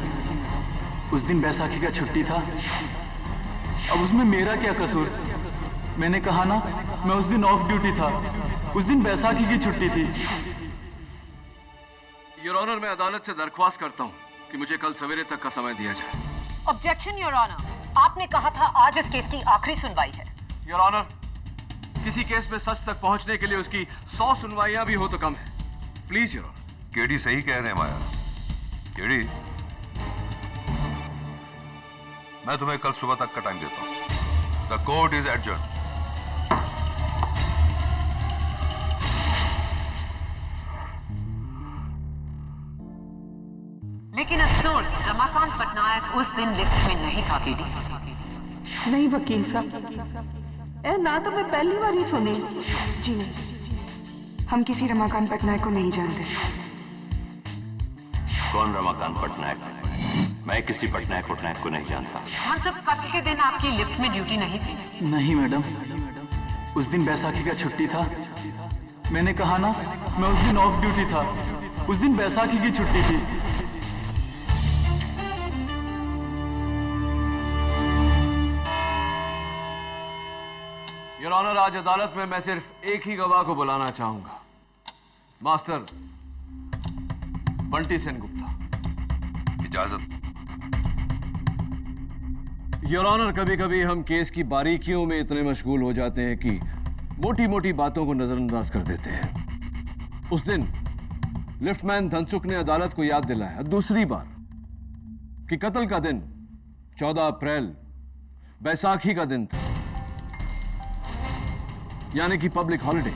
उस दिन बैसाखी का छुट्टी था। अब उसमें मेरा क्या कसूर? मैंने कहा ना, मैं उस दिन ऑफ ड्यूटी था। उस दिन बैसाखी की छुट्टी थी। योर ऑनर, मैं अदालत से दरख्वास्त करता हूं कि मुझे कल सवेरे तक का समय दिया जाए। ऑब्जेक्शन योर ऑनर, आपने कहा था आज इस केस की आखिरी सुनवाई है। योर ऑनर, किसी केस में सच तक पहुंचने के लिए उसकी 100 सुनवाइयां भी हो तो कम है। Please your honour. केडी सही कह रहे हैं माया। केडी, मैं तुम्हें कल सुबह तक का टाइम देता हूं। The court is adjourn. लेकिन अफसोस, रमाकांत पटनायक उस दिन लिफ्ट में नहीं था। केडी, नहीं वकील साहब, ए ना तो मैं पहली बार ही सुनी। जी नहीं, हम किसी रमाकांत पटनायक को नहीं जानते। कौन रमाकांत पटनायक? मैं किसी पटनायक को नहीं जानता। हाँ, सब कत्ल के दिन आपकी लिफ्ट में ड्यूटी नहीं थी? नहीं मैडम, उस दिन बैसाखी का छुट्टी था। मैंने कहा ना, मैं उस दिन ऑफ ड्यूटी था। उस दिन बैसाखी की छुट्टी थी। योर ऑनर, आज अदालत में मैं सिर्फ एक ही गवाह को बुलाना चाहूंगा, मास्टर बंटी सेन गुप्ता। इजाजत। योर ऑनर, कभी कभी हम केस की बारीकियों में इतने मशगूल हो जाते हैं कि मोटी मोटी बातों को नजरअंदाज कर देते हैं। उस दिन लिफ्टमैन धनसुख ने अदालत को याद दिलाया दूसरी बार कि कत्ल का दिन 14 अप्रैल बैसाखी का दिन था, यानी कि पब्लिक हॉलिडे।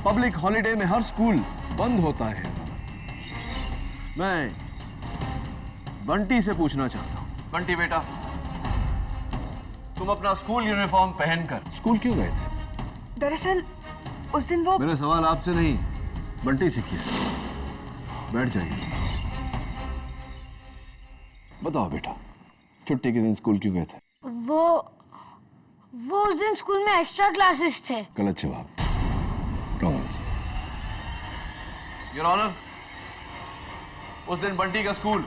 पब्लिक हॉलिडे में हर स्कूल बंद होता है। मैं बंटी से पूछना चाहता हूं, बंटी बेटा, तुम अपना स्कूल यूनिफॉर्म पहनकर स्कूल क्यों गए थे? दरअसल उस दिन वो... मेरे सवाल आपसे नहीं, बंटी से किया। बैठ जाइए। बताओ बेटा, छुट्टी के दिन स्कूल क्यों गए थे? वो उस दिन स्कूल में एक्स्ट्रा क्लासेस थे। गलत जवाब। Wrong answer. योर ऑनर, उस दिन बंटी का स्कूल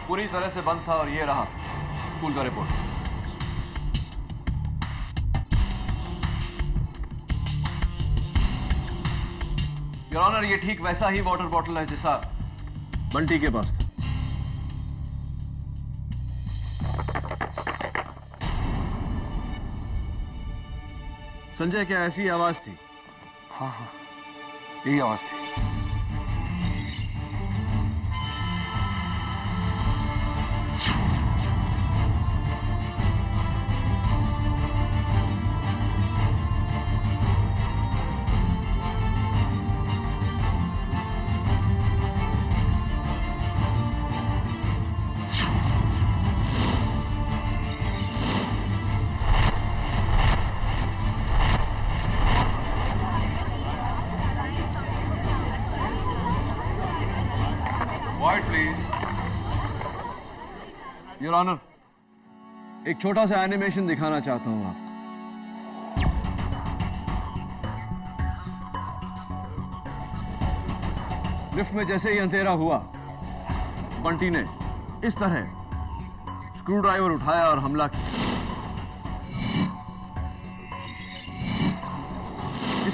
पूरी तरह से बंद था और ये रहा स्कूल का रिपोर्ट। योर ऑनर, ये ठीक वैसा ही वाटर बॉटल है जैसा बंटी के पास था। संजय, क्या ऐसी आवाज थी? हाँ, यही आवाज थी। योर ऑनर, एक छोटा सा एनिमेशन दिखाना चाहता हूं आपको। लिफ्ट में जैसे ही अंधेरा हुआ, बंटी ने इस तरह स्क्रू ड्राइवर उठाया और हमला किया।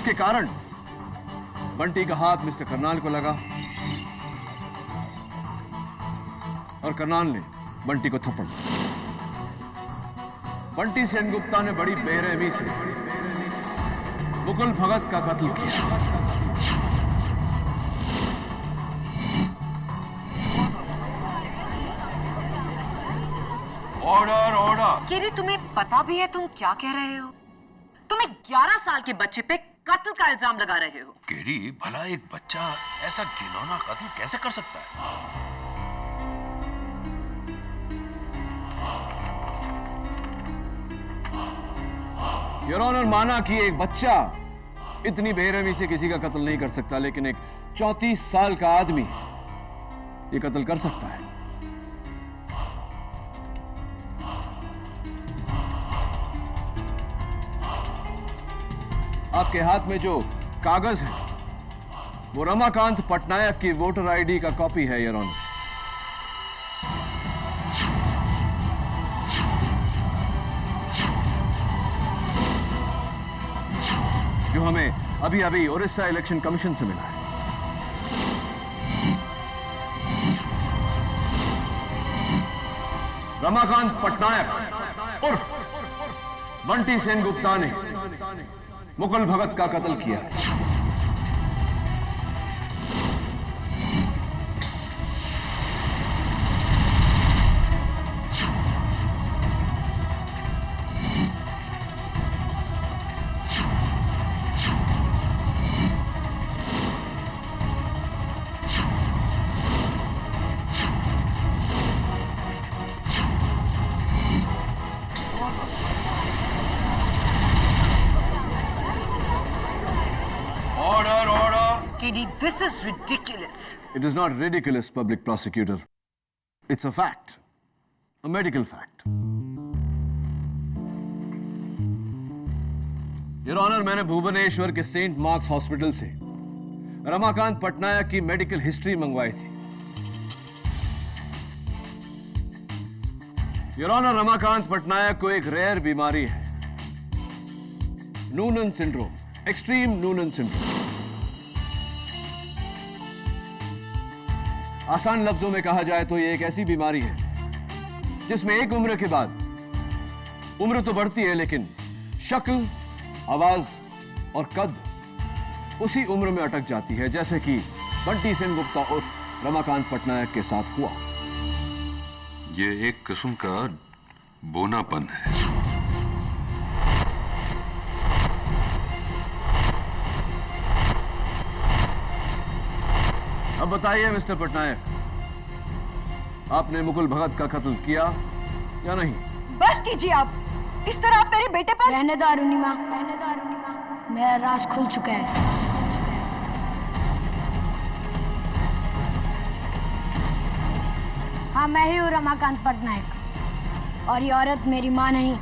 जिसके कारण बंटी का हाथ मिस्टर करनाल को लगा और करनाल ने बंटी को थप्पड़ मारा। बंटी सेनगुप्ता ने बड़ी बेरहमी से मुकुल भगत का कत्ल किया। Order order. केडी, तुम्हें पता भी है तुम क्या कह रहे हो? तुम एक 11 साल के बच्चे पे कत्ल का इल्जाम लगा रहे हो। केडी, भला एक बच्चा ऐसा घिनौना कत्ल कैसे कर सकता है? योर ऑनर, माना कि एक बच्चा इतनी बेरहमी से किसी का कत्ल नहीं कर सकता, लेकिन एक 34 साल का आदमी ये कत्ल कर सकता है। आपके हाथ में जो कागज है वो रमाकांत पटनायक की वोटर आईडी का कॉपी है योर ऑनर। जो हमें अभी अभी उड़ीसा इलेक्शन कमीशन से मिला है। रमाकांत पटनायक उर्फ बंटी सेनगुप्ता ने मुकुल भगत का कत्ल किया। Katie, this is ridiculous. It is not ridiculous, public prosecutor. It's a fact. A medical fact. Your Honor, मैंने भुवनेश्वर के सेंट मार्क्स हॉस्पिटल से रमाकांत पटनायक की मेडिकल हिस्ट्री मंगवाई थी। Your Honor, रमाकांत पटनायक को एक रेयर बीमारी है, Noonan syndrome, extreme Noonan syndrome. आसान लफ्जों में कहा जाए तो ये एक ऐसी बीमारी है जिसमें एक उम्र के बाद उम्र तो बढ़ती है, लेकिन शक्ल, आवाज और कद उसी उम्र में अटक जाती है, जैसे कि बंटी सेनगुप्ता उर्फ रमाकांत पटनायक के साथ हुआ। ये एक किस्म का बोनापन है। अब बताइए मिस्टर पटनायक, आपने मुकुल भगत का कत्ल किया या नहीं? बस कीजिए आप। इस तरह आप मेरे बेटे पर। रहने दो अरुणिमा, रहने दो अरुणिमा, मेरा राज खुल चुका है। हाँ, मैं ही हूँ रमाकांत पटनायक, और ये औरत मेरी माँ नहीं,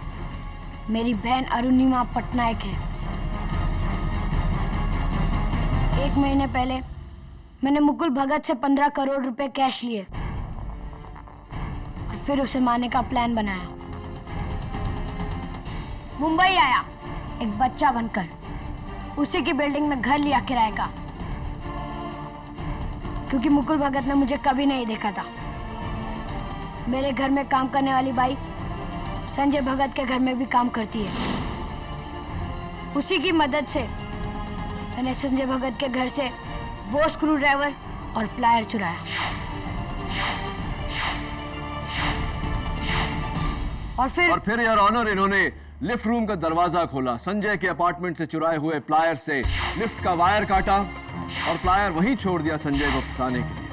मेरी बहन अरुणिमा पटनायक है। 1 महीने पहले मैंने मुकुल भगत से 15 करोड़ रुपए कैश लिए और फिर उसे मारने का प्लान बनाया। मुंबई आया एक बच्चा बनकर, उसी की बिल्डिंग में घर लिया किराए का, क्योंकि मुकुल भगत ने मुझे कभी नहीं देखा था। मेरे घर में काम करने वाली बाई संजय भगत के घर में भी काम करती है। उसी की मदद से मैंने संजय भगत के घर से वो स्क्रू ड्राइवर और प्लायर चुराया, और फिर योर ऑनर, इन्होंने लिफ्ट रूम का दरवाजा खोला, संजय के अपार्टमेंट से चुराए हुए प्लायर से लिफ्ट का वायर काटा और प्लायर वहीं छोड़ दिया संजय को फंसाने के लिए।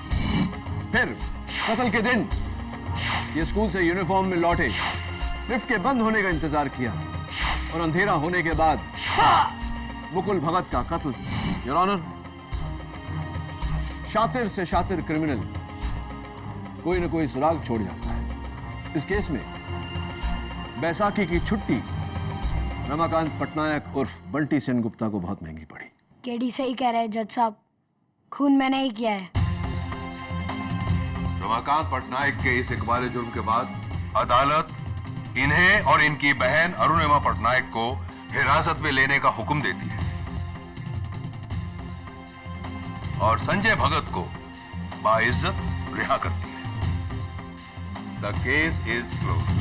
फिर कत्ल के दिन ये स्कूल से यूनिफॉर्म में लौटे, लिफ्ट के बंद होने का इंतजार किया और अंधेरा होने के बाद मुकुल भगत का कत्ल। योर ऑनर, शातिर से शातिर क्रिमिनल कोई न कोई सुराग छोड़ जाता है। इस केस में बैसाखी की छुट्टी रमाकांत पटनायक उर्फ बंटी सेनगुप्ता को बहुत महंगी पड़ी। केडी सही कह रहे हैं जज साहब, खून मैंने ही किया है। रमाकांत पटनायक के इस इकबाल जुर्म के बाद अदालत इन्हें और इनकी बहन अरुणिमा पटनायक को हिरासत में लेने का हुक्म देती है। और संजय भगत को बाइज्जत रिहा करती है। The case is close.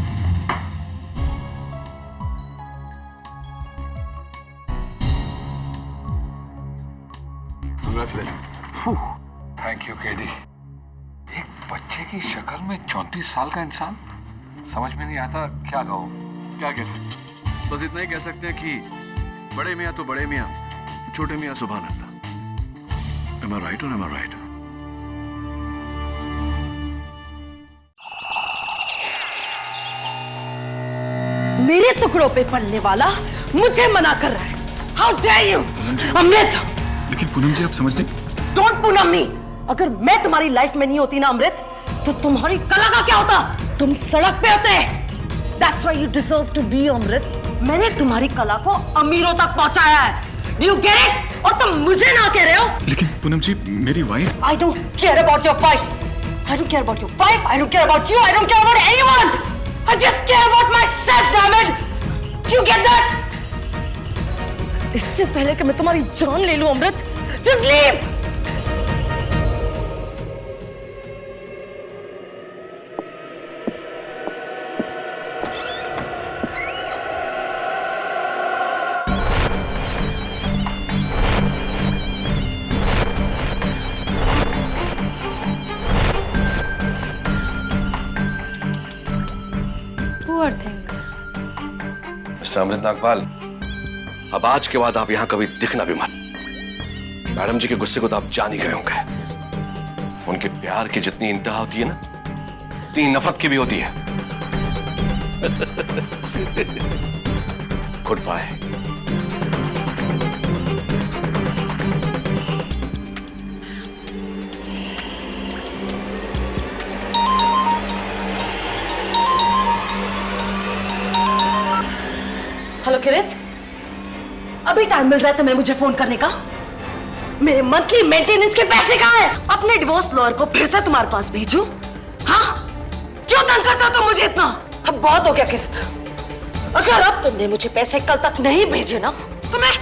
Thank you KD. एक बच्चे की शक्ल में 34 साल का इंसान, समझ में नहीं आता क्या कहूं। क्या कह सकते, बस इतना ही कह सकते हैं कि बड़े मियाँ तो बड़े मियाँ, छोटे मियाँ सुभान अल्लाह। Am I right or am I right? मेरे टुकड़ों पे पलने वाला मुझे मना कर रहा है। How dare you, अमृत? लेकिन पूनम जी आप समझते, Don't पूनम मी। अगर मैं तुम्हारी लाइफ में नहीं होती ना अमृत, तो तुम्हारी कला का क्या होता? तुम सड़क पे होते। That's why you deserve to be अमृत। मैंने तुम्हारी कला को अमीरों तक पहुंचाया है। Do you get it? और तुम मुझे ना कह रहे हो? लेकिन पूनम जी मेरी wife. I don't care about your wife. I don't care about your wife. I don't care about you. I don't care about anyone. I just care about myself, damn it. Do you get that? इससे पहले कि मैं तुम्हारी जान ले लूं Amrit, just leave. Poor thing. Mister Amrit Nagpal, अब आज के बाद आप यहां कभी दिखना भी मत। मैडम जी के गुस्से को तो आप जान ही गए होंगे। उनके प्यार की जितनी इंतहा होती है ना, उतनी नफरत की भी होती है। Good bye. हेलो किरित, अभी टाइम मिल रहा है तुम्हें मुझे फोन करने का? मेरे मंथली मेंटेनेंस के पैसे कहाँ हैं? अपने डिवोर्स लॉयर को फिर से तुम्हारे पास भेजूं? हाँ? क्यों तंग करता हो तुम मुझे इतना? अब बहुत हो गया किरित। अगर अब तुमने मुझे पैसे कल तक नहीं भेजे ना, तो मैं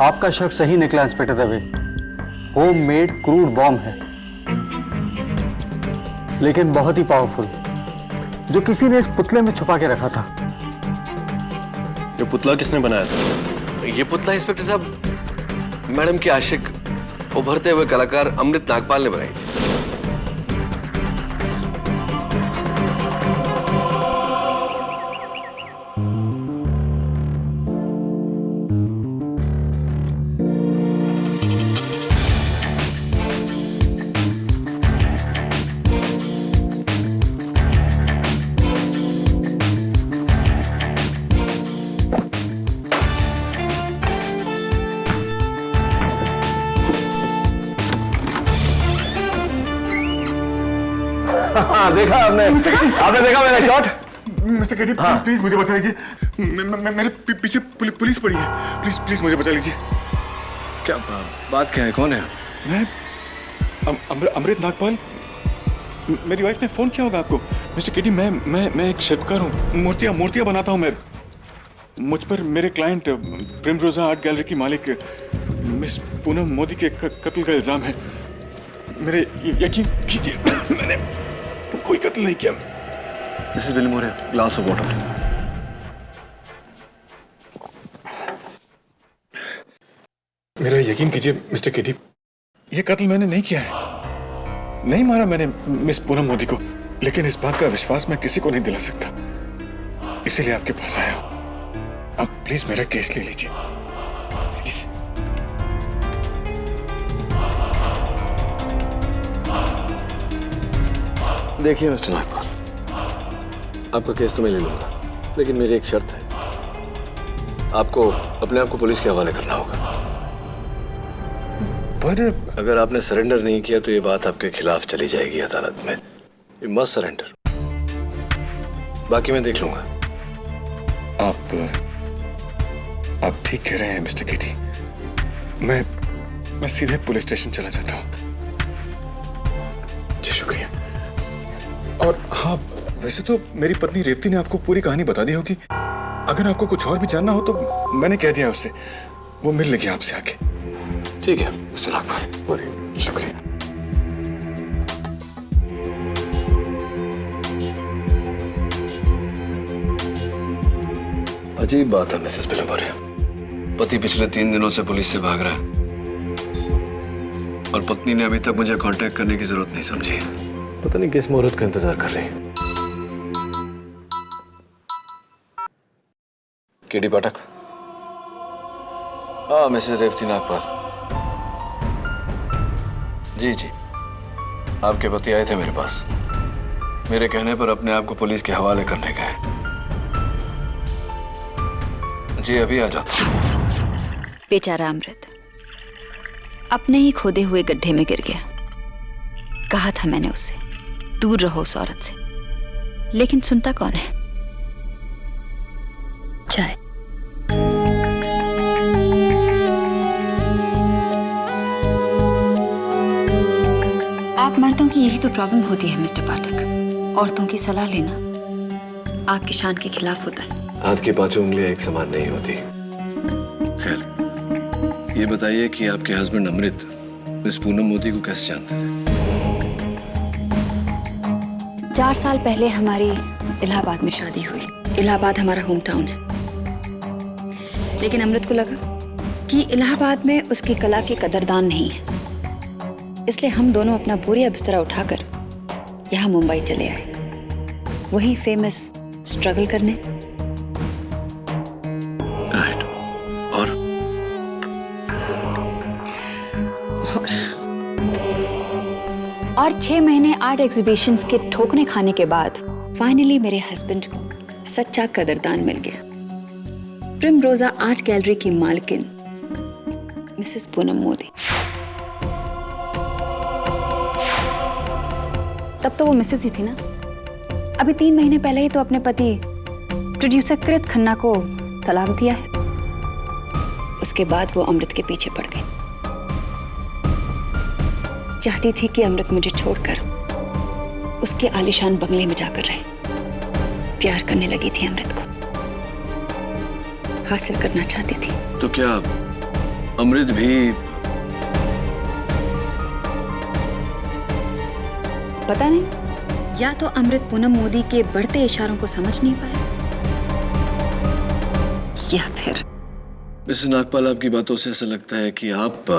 आपका शक सही निकला inspector Dave. Home made crude bomb है, लेकिन बहुत ही पावरफुल, जो किसी ने इस पुतले में छुपा के रखा था। ये पुतला किसने बनाया था? ये पुतला इंस्पेक्टर साहब मैडम के आशिक उभरते हुए कलाकार अमृत नागपाल ने बनाई थी। देखा आपने देखा मेरा शॉट? मिस्टर केडी प्लीज मुझे बचा लीजिए। मेरे पीछे पुलिस पड़ी है। प्लीज प्लीज मुझे बचा लीजिए। क्या बात क्या है? कौन है? मैं अमृत नागपाल। मेरी वाइफ ने फोन किया होगा आपको। मिस्टर केडी मैं एक शिल्पकार हूँ, मूर्तियाँ बनाता हूँ मैं। मुझ पर मेरे क्लाइंट प्रिमरोजा आर्ट गैलरी की मालिक मिस पूनम मोदी के कत्ल का इल्जाम है। मेरे यकीन कीजिए, मैंने कोई कत्ल नहीं किया। This is William Moore, glass of water. मेरा यकीन कीजिए मिस्टर केडी, ये कत्ल मैंने नहीं किया है। नहीं मारा मैंने मिस पूनम मोदी को, लेकिन इस बात का विश्वास मैं किसी को नहीं दिला सकता, इसीलिए आपके पास आया हूं। अब प्लीज मेरा केस ले लीजिए, प्लीज। देखिए मिस्टर नागपाल, आपका केस तो मैं ले लूंगा, लेकिन मेरी एक शर्त है, आपको अपने आप को पुलिस के हवाले करना होगा। पर अगर आपने सरेंडर नहीं किया तो ये बात आपके खिलाफ चली जाएगी अदालत में। यू मस्ट सरेंडर, बाकी मैं देख लूंगा। आप ठीक कह रहे हैं मिस्टर केटी। मैं सीधे पुलिस स्टेशन चला जाता हूँ। जी शुक्रिया। और हाँ, वैसे तो मेरी पत्नी रेवती ने आपको पूरी कहानी बता दी होगी। अगर आपको कुछ और भी जानना हो तो मैंने कह दिया उससे, वो मिल लेगी आपसे आके। ठीक है मिस्टर नागपाल, शुक्रिया। अजीब बात है मिसेस बिलमोरिया, पति पिछले 3 दिनों से पुलिस से भाग रहा है और पत्नी ने अभी तक मुझे कांटेक्ट करने की जरूरत नहीं समझी। पता नहीं किस मुहूर्त का इंतजार कर रही है। केडी पाठक। हाँ मिसेस रेवती नागपाल। जी जी, आपके पति आए थे मेरे पास, मेरे कहने पर अपने आप को पुलिस के हवाले करने गए। जी अभी आ जाता हूं। बेचारा अमृत अपने ही खोदे हुए गड्ढे में गिर गया। कहा था मैंने उससे, दूर रहो उस औरत से, लेकिन सुनता कौन है। चाय। आप मर्दों की यही तो प्रॉब्लम होती है मिस्टर पाठक, औरतों की सलाह लेना आपकी शान के खिलाफ होता है। हाथ की 5 उंगलियां एक समान नहीं होती। खैर, ये बताइए कि आपके हस्बैंड अमृत मिस पूनम मोदी को कैसे जानते थे? 4 साल पहले हमारी इलाहाबाद में शादी हुई। इलाहाबाद हमारा होम टाउन है, लेकिन अमृत को लगा कि इलाहाबाद में उसकी कला की कदरदान नहीं है, इसलिए हम दोनों अपना बोरिया बिस्तरा उठाकर यहाँ मुंबई चले आए, वही फेमस स्ट्रगल करने। राइट। और 6 महीने आर्ट एग्जीबिशंस के ठोकने खाने के बाद फाइनली मेरे हस्बैंड को सच्चा कदरदान मिल गया। प्रिमरोजा आर्ट गैलरी की मालकिन मिसेस पूनम मोदी। तब तो वो मिसेस ही थी ना। अभी 3 महीने पहले ही तो अपने पति प्रोड्यूसर कृत खन्ना को तलाक दिया है। उसके बाद वो अमृत के पीछे पड़ गई। चाहती थी कि अमृत मुझे छोड़कर उसके आलीशान बंगले में जाकर रहे। प्यार करने लगी थी अमृत को, हासिल करना चाहती थी। तो क्या अमृत भी? पता नहीं, या तो अमृत पूनम मोदी के बढ़ते इशारों को समझ नहीं पाया, या फिर मिसेस नागपाल, आपकी बातों से ऐसा लगता है कि आप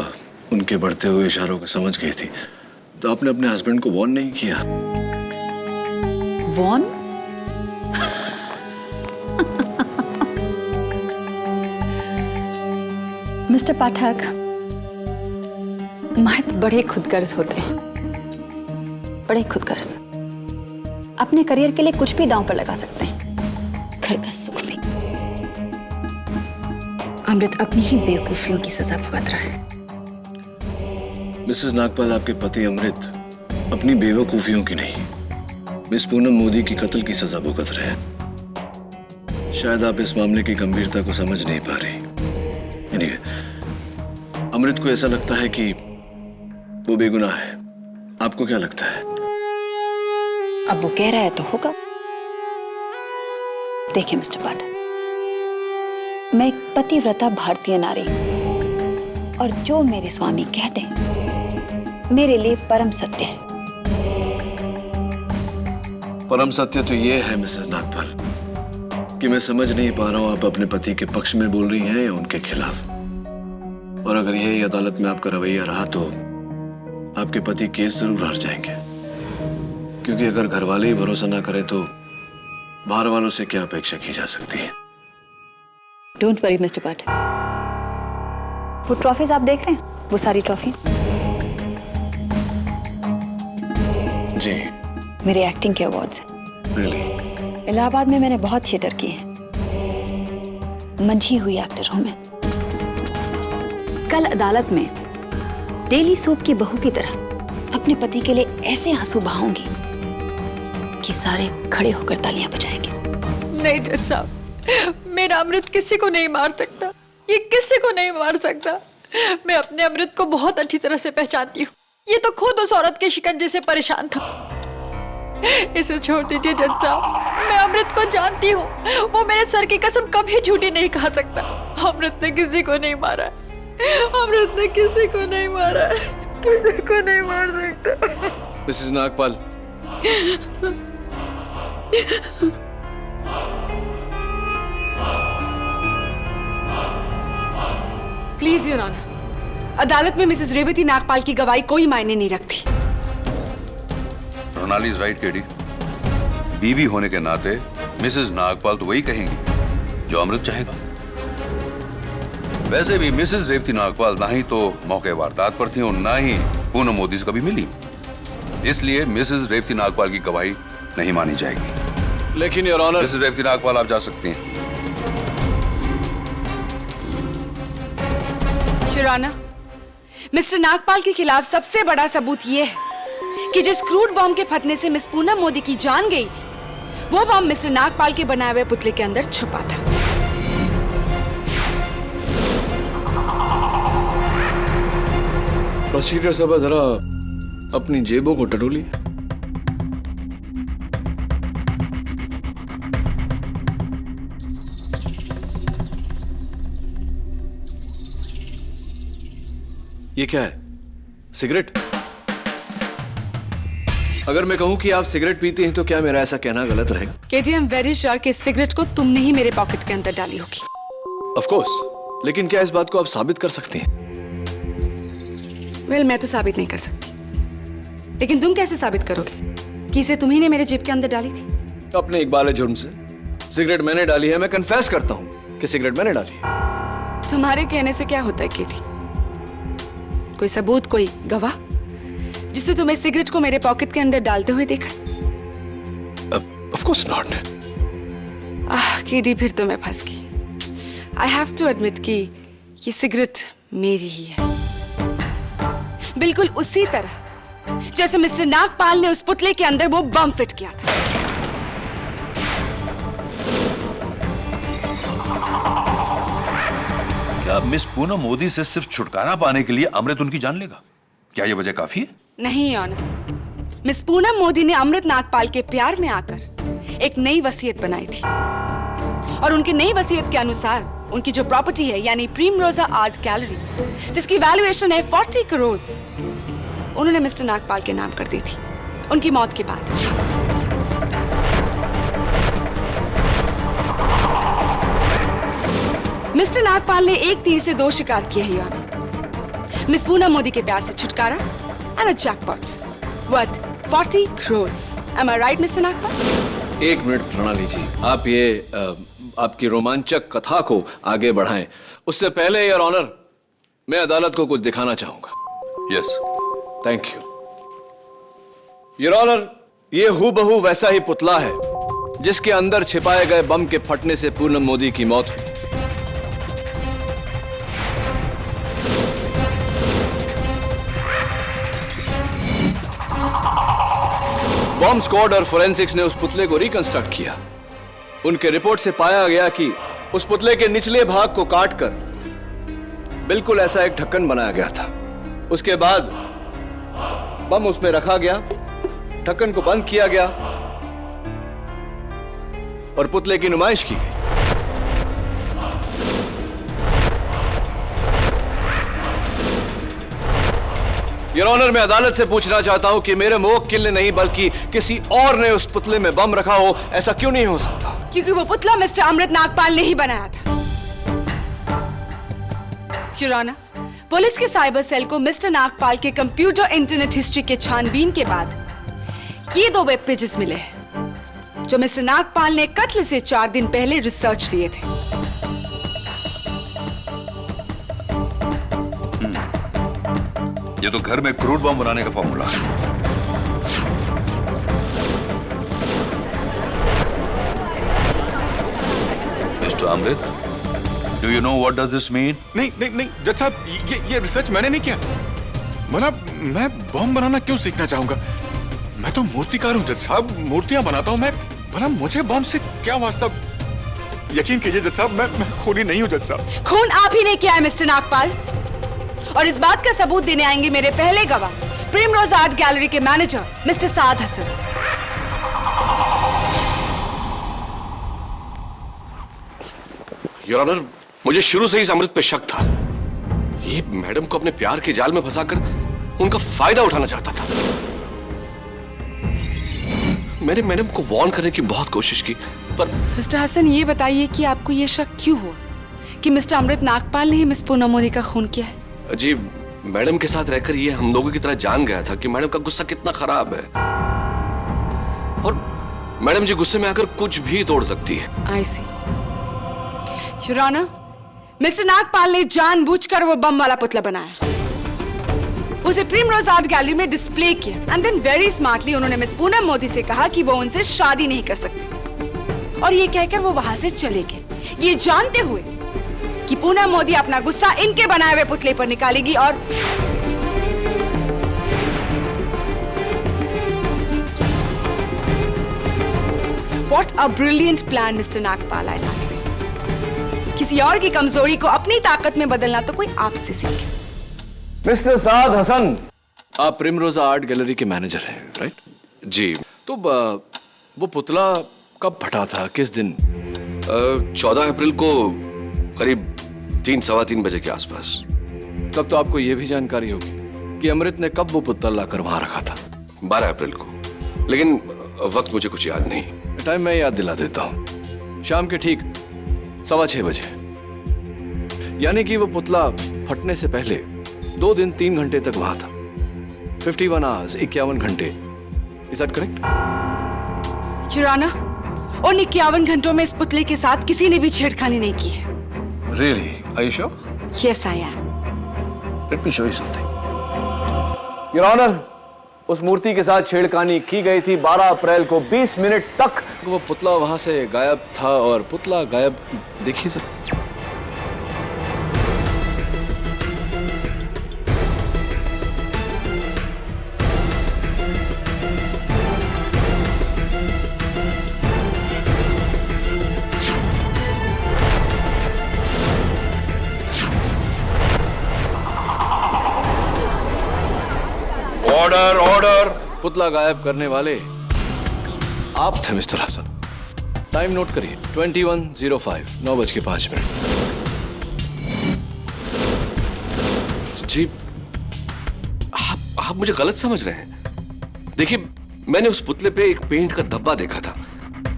उनके बढ़ते हुए इशारों को समझ गई थी, तो आपने अपने हस्बैंड को वॉर्न नहीं किया? वॉर्न? मिस्टर पाठक, मर्द बड़े खुदगर्ज होते हैं, बड़े खुदगर्ज। अपने करियर के लिए कुछ भी दांव पर लगा सकते हैं, घर का सुख भी। अमृत अपनी ही बेवकूफियों की सजा भुगत रहा है। मिसेस नागपाल, आपके पति अमृत अपनी बेवकूफियों की नहीं, मिस पूनम मोदी की कत्ल की सजा भुगत रहे हैं। शायद आप इस मामले की गंभीरता को समझ नहीं पा रही। Anyway, अमृत को ऐसा लगता है कि वो बेगुनाह है। आपको क्या लगता है? अब वो कह रहा है तो होगा। देखिए मिस्टर पाठक, मैं एक पतिव्रता भारतीय नारी हूं, और जो मेरे स्वामी कहते हैं मेरे लिए परम सत्य है। परम सत्य तो ये है मिसेस नागपाल कि मैं समझ नहीं पा रहा हूं आप अपने पति के पक्ष में बोल रही हैं या उनके खिलाफ। और अगर यही अदालत में आपका रवैया रहा तो आपके पति केस जरूर हार जाएंगे, क्योंकि अगर घर वाले ही भरोसा ना करें तो बाहर वालों से क्या अपेक्षा की जा सकती है। डोंट वरी मिस्टर पाठक, वो ट्रॉफीज आप देख रहे हैं, वो सारी ट्रॉफी जी मेरे एक्टिंग के अवार्ड्स हैं। रियली? इलाहाबाद में मैंने बहुत थिएटर किए हैं, मंझी हुई एक्टर हूं मैं। कल अदालत में डेली सोप की बहू की तरह अपने पति के लिए ऐसे आंसू बहाऊंगी कि सारे खड़े होकर तालियां बजाएंगे। नहीं जज साहब, मेरा अमृत किसी को नहीं मार सकता, ये किसी को नहीं मार सकता। मैं अपने अमृत को बहुत अच्छी तरह से पहचानती हूँ। ये तो खुद उस औरत के शिकंजे से परेशान था। इसे छोड़ दीजिए जज साहब, मैं अमृत को जानती हूँ। वो मेरे सर की कसम कभी झूठी नहीं खा सकता। अमृत ने किसी को नहीं मारा, अमृत ने किसी को नहीं मारा, किसी को नहीं मार सकता। Mrs Nagpal, please your honour, अदालत में मिसेस रेवती नागपाल की गवाही कोई मायने नहीं रखती। Ronali is right KD. बीवी होने के नाते मिसेस नागपाल तो वही कहेंगी जो अमृत चाहेगा। वैसे भी मिसेस रेवती नागपाल ना ही तो मौके वारदात पर थी और ना ही पूनम मोदी से कभी मिली, इसलिए मिसेस रेवती नागपाल की गवाही नहीं मानी जाएगी। लेकिन your honour, Mrs Revati Nagpal आप जा सकती हैं। योर ऑनर, मिस्टर नागपाल के खिलाफ सबसे बड़ा सबूत यह है कि जिस क्रूड बॉम्ब के फटने से मिस पूनम मोदी की जान गई थी, वो बॉम्ब मिस्टर नागपाल के बनाए हुए पुतले के अंदर छुपा था। प्रोसीक्यूटर साहब जरा अपनी जेबों को टटोली। ये क्या है? सिगरेट? अगर मैं कहूं कि आप सिगरेट पीते हैं तो क्या मेरा ऐसा कहना गलत रहेगा? केटी, आई एम वेरी श्योर कि इस सिगरेट को तुमने ही मेरे पॉकेट के अंदर डाली होगी। ऑफ कोर्स, लेकिन क्या इस बात को आप साबित कर सकते हैं? वेल, मैं तो साबित नहीं कर सकती, लेकिन तुम कैसे साबित करोगे कि इसे तुम्ही ने मेरे जेब के अंदर डाली थी? अपने इकबाल जुर्म से सिगरेट मैंने डाली है, मैं कन्फेस करता हूं कि सिगरेट मैंने डाली है। तुम्हारे कहने से क्या होता है केटी? कोई सबूत, कोई गवाह जिससे तुम्हें सिगरेट को मेरे पॉकेट के अंदर डालते हुए देखा? Of course not. केटी, फिर तो मैं फंस गई। आई हैव टू एडमिट कि ये सिगरेट मेरी ही है, बिल्कुल उसी तरह जैसे मिस्टर नागपाल ने उस पुतले के अंदर वो बम फिट किया था। क्या मिस पूनम मोदी से सिर्फ छुटकारा पाने के लिए अमृत उनकी जान लेगा? क्या यह वजह काफी है? नहीं ऑनर, मिस पूनम मोदी ने अमृत नागपाल के प्यार में आकर एक नई वसीयत बनाई थी, और उनकी नई वसीयत के अनुसार उनकी जो प्रॉपर्टी है यानी प्रीमरोजा आर्ट गैलरी, जिसकी वैल्यूएशन है 40 करोड़, उन्होंने मिस्टर नागपाल के नाम कर दी थी उनकी मौत के बाद। मिस्टर नागपाल ने एक तीर से दो शिकार किए हैं ऑनर। मिस पूनम मोदी के प्यार से छुटकारा and a jackpot worth 40 crore. Am I right, mister Nagpal? एक मिनट प्रणाली जी, आप ये आपकी रोमांचक कथा को आगे बढ़ाएं। उससे पहले योर ऑनर, मैं अदालत को कुछ दिखाना चाहूंगा। Yes, thank you your honour. ये हूबहू वैसा ही पुतला है जिसके अंदर छिपाए गए बम के फटने से पूनम मोदी की मौत हुई। बॉम्ब स्क्वाड और फोरेंसिक्स ने उस पुतले को रिकंस्ट्रक्ट किया। उनके रिपोर्ट से पाया गया कि उस पुतले के निचले भाग को काटकर बिल्कुल ऐसा एक ढक्कन बनाया गया था। उसके बाद बम उसमें रखा गया, ढक्कन को बंद किया गया और पुतले की नुमाइश की गई। योर ऑनर, मैं अदालत से पूछना चाहता हूं कि मेरे मुवक्किल ने नहीं बल्कि किसी और ने उस पुतले में बम रखा हो। ऐसा क्यों नहीं हो सकता? क्योंकि वो पुतला मिस्टर अमृत नागपाल ने ही बनाया था। योर ऑनर, पुलिस के साइबर सेल को मिस्टर नागपाल के कंप्यूटर इंटरनेट हिस्ट्री के छानबीन के बाद ये दो वेब पेजेस मिले हैं जो मिस्टर नागपाल ने कत्ल से 4 दिन पहले रिसर्च लिए थे। ये तो घर में क्रूड बम बनाने का फॉर्मूला है। Mr Amrit, do you know what does this mean? नहीं नहीं नहीं जज साहब, ये रिसर्च मैंने नहीं किया। मैं बॉम्ब बनाना क्यों सीखना चाहूंगा? मैं तो मूर्तिकार हूँ जज साहब, मूर्तियां बनाता हूँ मैं। भला मुझे बॉम्ब से क्या वास्ता? यकीन कीजिए जज साहब, मैं खूनी नहीं हूँ जज साहब। खून आप ही ने किया है मिस्टर नागपाल, और इस बात का सबूत देने आएंगे मेरे पहले गवाह, प्रिमरोज आर्ट गैलरी के manager Mr Saad Hasan. Your honour, मुझे शुरू से ही अमृत पे शक था। ये मैडम को अपने प्यार के जाल में फंसाकर उनका फायदा उठाना चाहता था। मैंने मैडम को वार्न करने की बहुत कोशिश की, पर मिस्टर हसन, ये बताइए कि आपको ये शक क्यों हुआ कि मिस्टर अमृत नागपाल ने ही मिस पूनम मोदी का खून किया है? जी, मैडम के साथ रहकर ये हम लोगों की तरह जान गया था कि मैडम का गुस्सा कितना खराब है, और मैडम जी गुस्से में आकर कुछ भी तोड़ सकती है। आई सी। योर ऑनर, मिस्टर नागपाल ने जानबूझकर वो बम वाला पुतला बनाया, उसे प्रिमरोज आर्ट गैलरी में डिस्प्ले किया, एंड देन वेरी स्मार्टली उन्होंने मिस पूनम मोदी से कहा कि वो उनसे शादी नहीं कर सकते, और ये कहकर वो वहां से चले गए, ये जानते हुए कि पूनम मोदी अपना गुस्सा इनके बनाए हुए पुतले पर निकालेगी। और what a brilliant plan mister Nagpal, I must say. किसी और की कमजोरी को अपनी ताकत में बदलना तो कोई आपसे सीखे। मिस्टर साद हसन, आप प्रिमरोजा आर्ट गैलरी के मैनेजर हैं, राइट? जी। तो वो पुतला कब फटा था, किस दिन? 14 अप्रैल को करीब 3-3:15 बजे के आसपास। तब तो आपको यह भी जानकारी होगी कि अमृत ने कब वो पुतला लाकर वहां रखा था? 12 अप्रैल को, लेकिन वक्त मुझे कुछ याद नहीं। टाइम मैं याद दिला देता हूँ, शाम के ठीक 6:15 बजे, यानी कि वो पुतला फटने से पहले 2 दिन 3 घंटे तक वहां था। 51 आवर्स, 51 घंटे। Is that correct? Your honour, उन 51 घंटों में इस पुतले के साथ किसी ने भी छेड़खानी नहीं की है। Really? Are you sure? Yes, I am. Let me show you something. Your Honor, उस मूर्ति के साथ छेड़खानी की गई थी 12 अप्रैल को 20 मिनट तक। वो पुतला वहां से गायब था, और पुतला गायब, देखिए सर। Order, order. पुतला गायब करने वाले आप थे मिस्टर हसन। टाइम नोट करिए, 21:05, 9:05। जी, आप मुझे गलत समझ रहे हैं। देखिए, मैंने उस पुतले पे एक पेंट का धब्बा देखा था,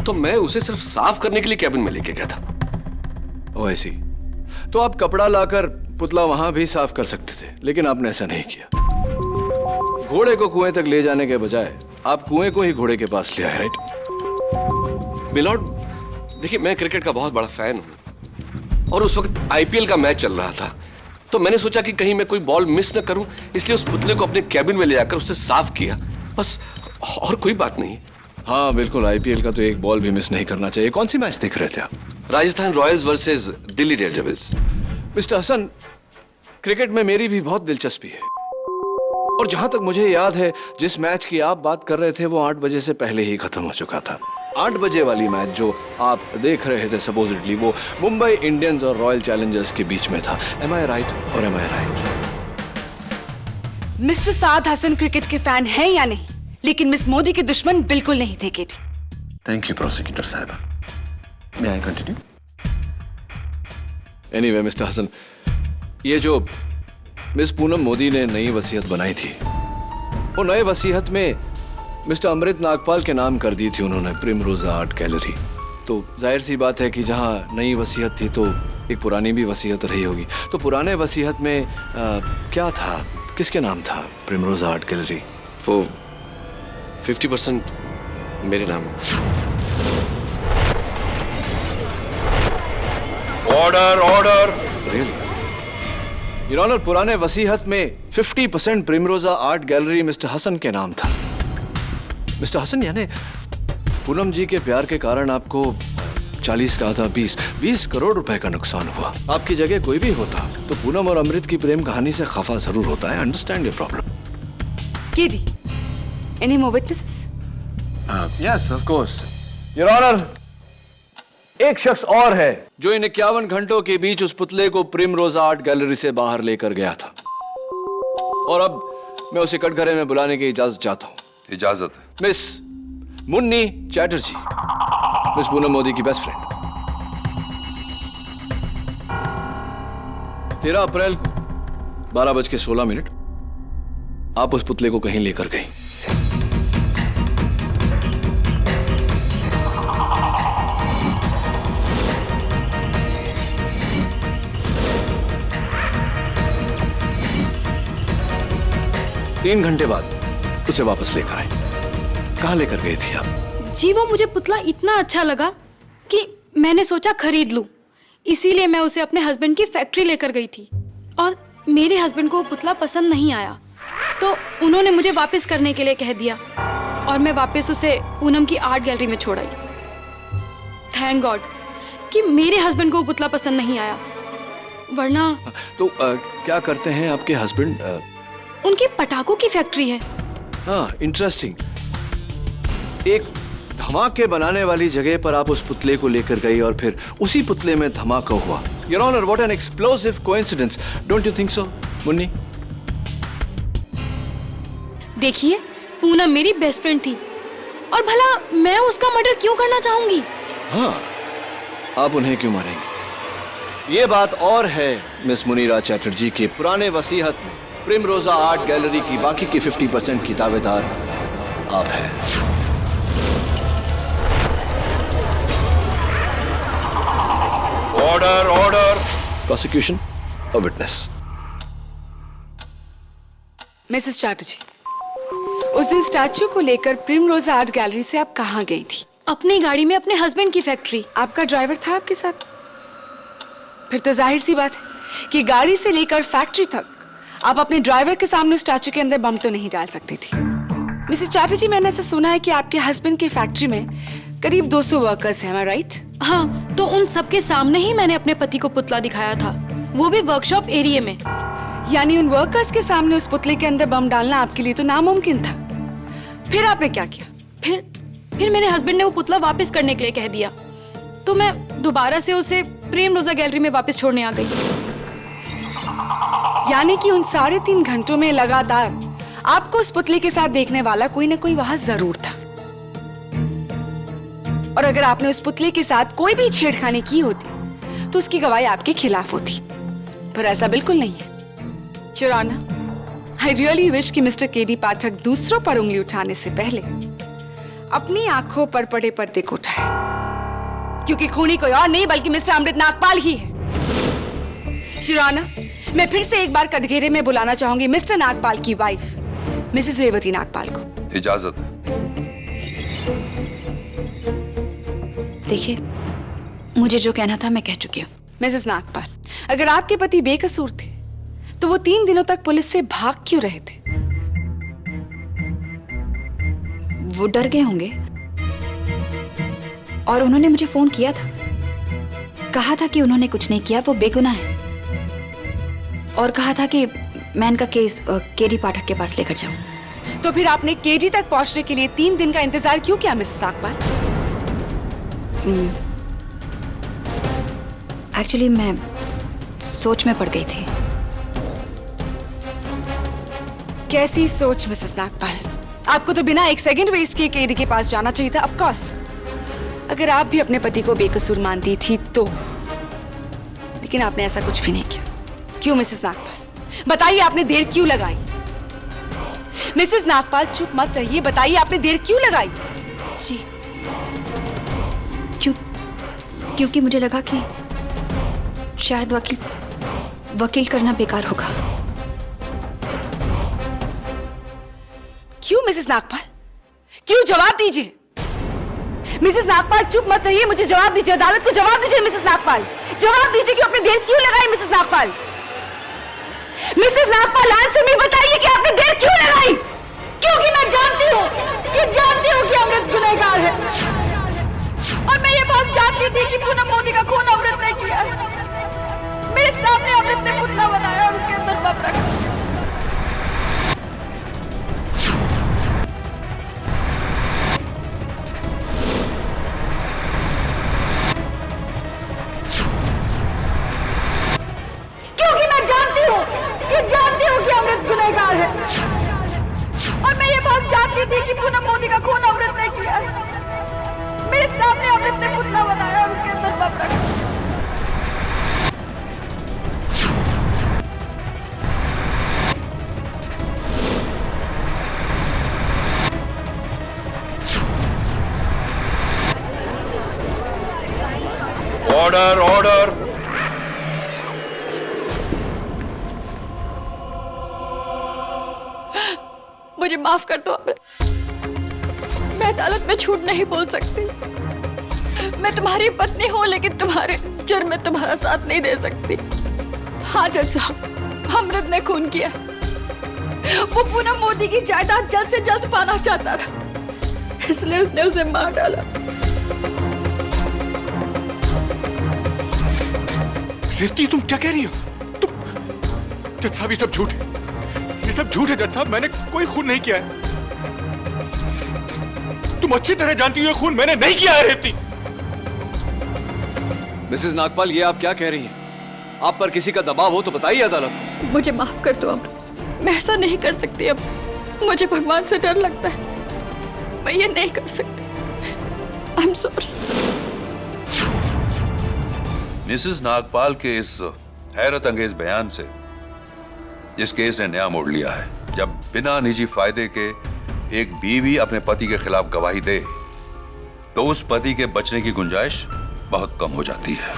तो मैं उसे सिर्फ साफ करने के लिए कैबिन में लेके गया था। ओह ऐसी। तो आप कपड़ा लाकर पुतला वहां भी साफ कर सकते थे, लेकिन आपने ऐसा नहीं किया। घोड़े को कुएं तक ले जाने के बजाय आप कुएं को ही घोड़े के पास ले आए, राइट? मिलॉर्ड, देखिए, मैं क्रिकेट का बहुत बड़ा फैन हूं, और उस वक्त आईपीएल का मैच चल रहा था, तो मैंने सोचा कि कहीं मैं कोई बॉल मिस न करूं, इसलिए उस पुतले को अपने कैबिन में ले जाकर उससे साफ किया, बस, और कोई बात नहीं। हाँ बिल्कुल, आईपीएल का तो एक बॉल भी मिस नहीं करना चाहिए। कौन सी मैच देख रहे थे आप? Rajasthan Royals versus Delhi Daredevils. Mr Hasan, cricket में मेरी भी बहुत दिलचस्पी है, और जहां तक मुझे याद है, जिस मैच की आप बात कर रहे थे वो 8 बजे से पहले ही खत्म हो चुका था। 8 बजे वाली मैच जो आप देख रहे थे सपोजिटली, वो मुंबई इंडियंस और रॉयल चैलेंजर्स के बीच में था। एम आई राइट और एम आई right? Mister Saad Hasan cricket के फैन हैं या नहीं, लेकिन मिस मोदी के दुश्मन बिल्कुल नहीं थे केटी। थैंक यू प्रोसिक्यूटर साहब। May I continue? Anyway mister Hasan, ये जो मिस पूनम मोदी ने नई वसीयत बनाई थी, वो नए वसीयत में मिस्टर अमृत नागपाल के नाम कर दी थी उन्होंने, प्रिमरोजा आर्ट गैलरी। तो जाहिर सी बात है कि जहां नई वसीयत थी तो एक पुरानी भी वसीयत रही होगी। तो पुराने वसीयत में क्या था, किसके नाम था प्रिमरोजा आर्ट गैलरी? वो 50% मेरे नाम। Order, order. Really? Your honour, पुराने वसीयत में 50% Primrose art gallery Mr Hasan के नाम था। मिस्टर हसन, यानी पूनम जी के प्यार के कारण आपको 40 का आधा 20 करोड़ रुपए का नुकसान हुआ। आपकी जगह कोई भी होता तो पूनम और अमृत की प्रेम कहानी से खफा जरूर होता है। Understand your problem. KD, any more witnesses? Yes of course. Your honour, एक शख्स और है जो इन 51 घंटों के बीच उस पुतले को प्रिमरोजा आर्ट गैलरी से बाहर लेकर गया था, और अब मैं उसे कटघरे में बुलाने की इजाजत चाहता हूं। इजाजत है। मिस मुन्नी चैटर्जी, मिस पूनम मोदी की बेस्ट फ्रेंड। 13 अप्रैल को 12:16 आप उस पुतले को कहीं लेकर गई। तीन घंटे बाद उसे वापस लेकर आए। कहां लेकर गई थी आप? जी वो मुझे पुतला इतना अच्छा लगा कि मैंने सोचा खरीद लूं, इसीलिए मैं उसे अपने हस्बैंड की फैक्ट्री लेकर गई थी। और मेरे हस्बैंड को वो पुतला पसंद नहीं आया, तो उन्होंने मुझे वापस करने के लिए कह दिया और मैं वापस उसे पूनम की आर्ट गैलरी में छोड़ आई। थैंक गॉड कि मेरे हस्बैंड को वो पुतला पसंद नहीं आया, वरना तो क्या करते हैं आपके हस्बैंड? उनकी पटाखों की फैक्ट्री है। हाँ, इंटरेस्टिंग। एक धमाके बनाने वाली जगह पर आप उस पुतले को लेकर गई और फिर उसी पुतले में धमाका हुआ। Your honour, what an explosive coincidence, don't you think so Munni? देखिए, पूनम मेरी बेस्ट फ्रेंड थी और भला मैं उसका मर्डर क्यों करना चाहूंगी? हाँ, आप उन्हें क्यों मारेंगे? ये बात और है मिस मुनीरा चैटर्जी के पुराने वसीहत में प्रिमरोजा आर्ट गैलरी की बाकी की 50% की दावेदार आप हैं। Order order. Prosecution, a witness. Mrs Chatterjee, उस दिन स्टैच्यू को लेकर प्रिमरोजा आर्ट गैलरी से आप कहाँ गई थी? अपनी गाड़ी में अपने हस्बैंड की फैक्ट्री। आपका ड्राइवर था आपके साथ? फिर तो जाहिर सी बात है कि गाड़ी से लेकर फैक्ट्री तक आप अपने ड्राइवर के सामने स्टैच्यू के अंदर बम तो नहीं डाल सकती थी। मिसेस चैटर्जी, मैंने ऐसा सुना है कि आपके हस्बैंड की फैक्ट्री में करीब 200 वर्कर्स हैं, am I right? हाँ, तो उन सबके सामने ही मैंने अपने पति को पुतला दिखाया था, वो भी वर्कशॉप एरिया में। यानी उन वर्कर्स के सामने उस पुतले के अंदर बम डालना आपके लिए तो नामुमकिन था। फिर आपने क्या किया? फिर मेरे हस्बैंड ने वो पुतला वापस करने के लिए कह दिया, तो मैं दोबारा से उसे प्रिमरोजा गैलरी में वापस छोड़ने आ गई। यानी कि उन 3.5 घंटों में लगातार आपको उस पुतले के साथ देखने वाला कोई ना कोई वहां जरूर था, और अगर आपने उस पुतले के साथ कोई भी छेड़खानी की होती तो उसकी गवाही आपके खिलाफ होती, पर ऐसा बिल्कुल नहीं है। Your honour, I really wish कि मिस्टर केडी पाठक दूसरों पर उंगली उठाने से पहले अपनी आंखों पर पड़े पर्दे को उठाए, क्योंकि खूनी कोई और नहीं बल्कि मिस्टर अमृत नागपाल ही है। योर ऑनर, मैं फिर से एक बार कटघरे में बुलाना चाहूंगी मिस्टर नागपाल की वाइफ मिसेस रेवती नागपाल को। इजाजत है। देखिए, मुझे जो कहना था मैं कह चुकी हूँ। मिसेस नागपाल, अगर आपके पति बेकसूर थे तो वो 3 दिनों तक पुलिस से भाग क्यों रहे थे? वो डर गए होंगे और उन्होंने मुझे फोन किया था, कहा था कि उन्होंने कुछ नहीं किया, वो बेगुनाह है, और कहा था कि मैं इनका केस केडी पाठक के पास लेकर जाऊं। तो फिर आपने केडी तक पहुंचने के लिए 3 दिन का इंतजार क्यों किया मिसेस नागपाल? एक्चुअली मैं सोच में पड़ गई थी। कैसी सोच मिसेस नागपाल? आपको तो बिना एक सेकंड वेस्ट किए केडी के पास जाना चाहिए था। ऑफ कोर्स, अगर आप भी अपने पति को बेकसूर मानती थी तो, लेकिन आपने ऐसा कुछ भी नहीं किया। क्यों मिसेस नागपाल? बताइए, आपने देर क्यों लगाई? मिसेस नागपाल चुप मत रहिए, बताइए आपने देर क्यों लगाई? जी, क्योंकि मुझे लगा कि शायद वकील करना बेकार होगा। क्यों मिसेस नागपाल? क्यों? जवाब दीजिए। मिसेस नागपाल चुप मत रहिए, मुझे जवाब दीजिए, अदालत को जवाब दीजिए मिसेस नागपाल। जवाब दीजिए कि आपने देर क्यों लगाई Mrs Nagpal? Mrs Nagpal, answer में बताइए कि आपने देर क्यों लगाई? क्योंकि मैं जानती हूँ कि अमृत गुनहगार है। और मैं ये बात जानती थी कि पूनम मोदी का खून अमृत ने किया है। मेरे सामने अमृत ने पुतला बनाया और उसके अंदर बम रखा। क्योंकि मैं जानती हूँ कि अमृत गुनहगार है और मैं ये बात जानती थी कि पूनम मोदी का खून अमृत ने किया है। मेरे सामने अमृत ने पुतला बनाया और उसके अंदर बम रखा। Order order. मुझे माफ कर दो अमृत, मैं अदालत में झूठ नहीं बोल सकती। मैं तुम्हारी पत्नी हूँ लेकिन तुम्हारे जुर्म में तुम्हारा साथ नहीं दे सकती। हाँ जज साहब, अमृत ने खून किया। वो पूनम मोदी की जायदाद जल्द से जल्द पाना चाहता था, इसलिए उसने उसे मार डाला। रेवती, तुम क्या कह रही हो? तुम जज साहब, ये सब झूठ है, ये सब झूठ है जज साहब। मैंने कोई खून नहीं किया है। तुम अच्छी तरह जानती हो ये खून मैंने नहीं किया है रेवती। मिसेस नागपाल, ये आप क्या कह रही हैं? आप पर किसी का दबाव हो तो बताइए अदालत को। मुझे माफ कर दो अमृत, मैं ऐसा नहीं कर सकती। अब मुझे भगवान से डर लगता है, मैं ये नहीं कर सकती। आई एम सॉरी। मिसेस नागपाल के इस हैरत अंगेज बयान से इस केस ने नया मोड़ लिया है। जब बिना निजी फायदे के एक बीवी अपने पति के खिलाफ गवाही दे तो उस पति के बचने की गुंजाइश बहुत कम हो जाती है।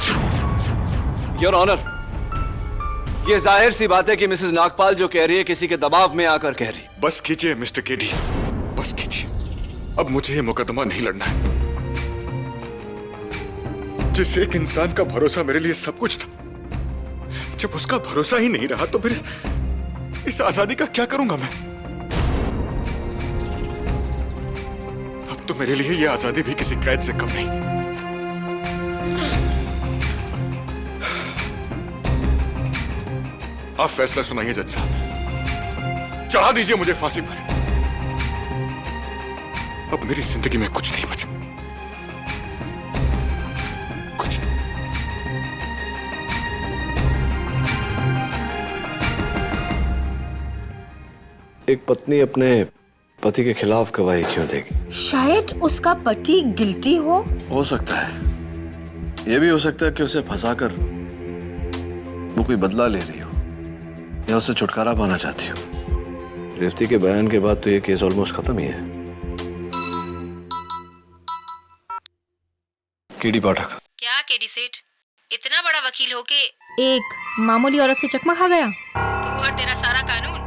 योर ऑनर, ये जाहिर सी बात है कि मिसेस नागपाल जो कह रही है किसी के दबाव में आकर कह रही। बस कीजिए मिस्टर केडी, बस कीजिए। अब मुझे ये मुकदमा नहीं लड़ना है। जिस एक इंसान का भरोसा मेरे लिए सब कुछ था, जब उसका भरोसा ही नहीं रहा तो फिर इस आजादी का क्या करूंगा मैं? अब तो मेरे लिए ये आजादी भी किसी कैद से कम नहीं। आप फैसला सुनाइए जज साहब, चढ़ा दीजिए मुझे फांसी पर। अब मेरी जिंदगी में कुछ नहीं बचा, कुछ नहीं। एक पत्नी अपने पति के खिलाफ गवाही क्यों देगी? शायद उसका पति गिल्टी हो सकता है। यह भी हो सकता है कि उसे फंसाकर वो कोई बदला ले रही हो या उससे छुटकारा पाना चाहती हो। रेवती के बयान के बाद तो ये केस ऑलमोस्ट खत्म ही है। केडी पाठक। क्या केडी सेठ, इतना बड़ा वकील हो के एक मामूली औरत से चकमा खा गया? तू और तेरा सारा कानून।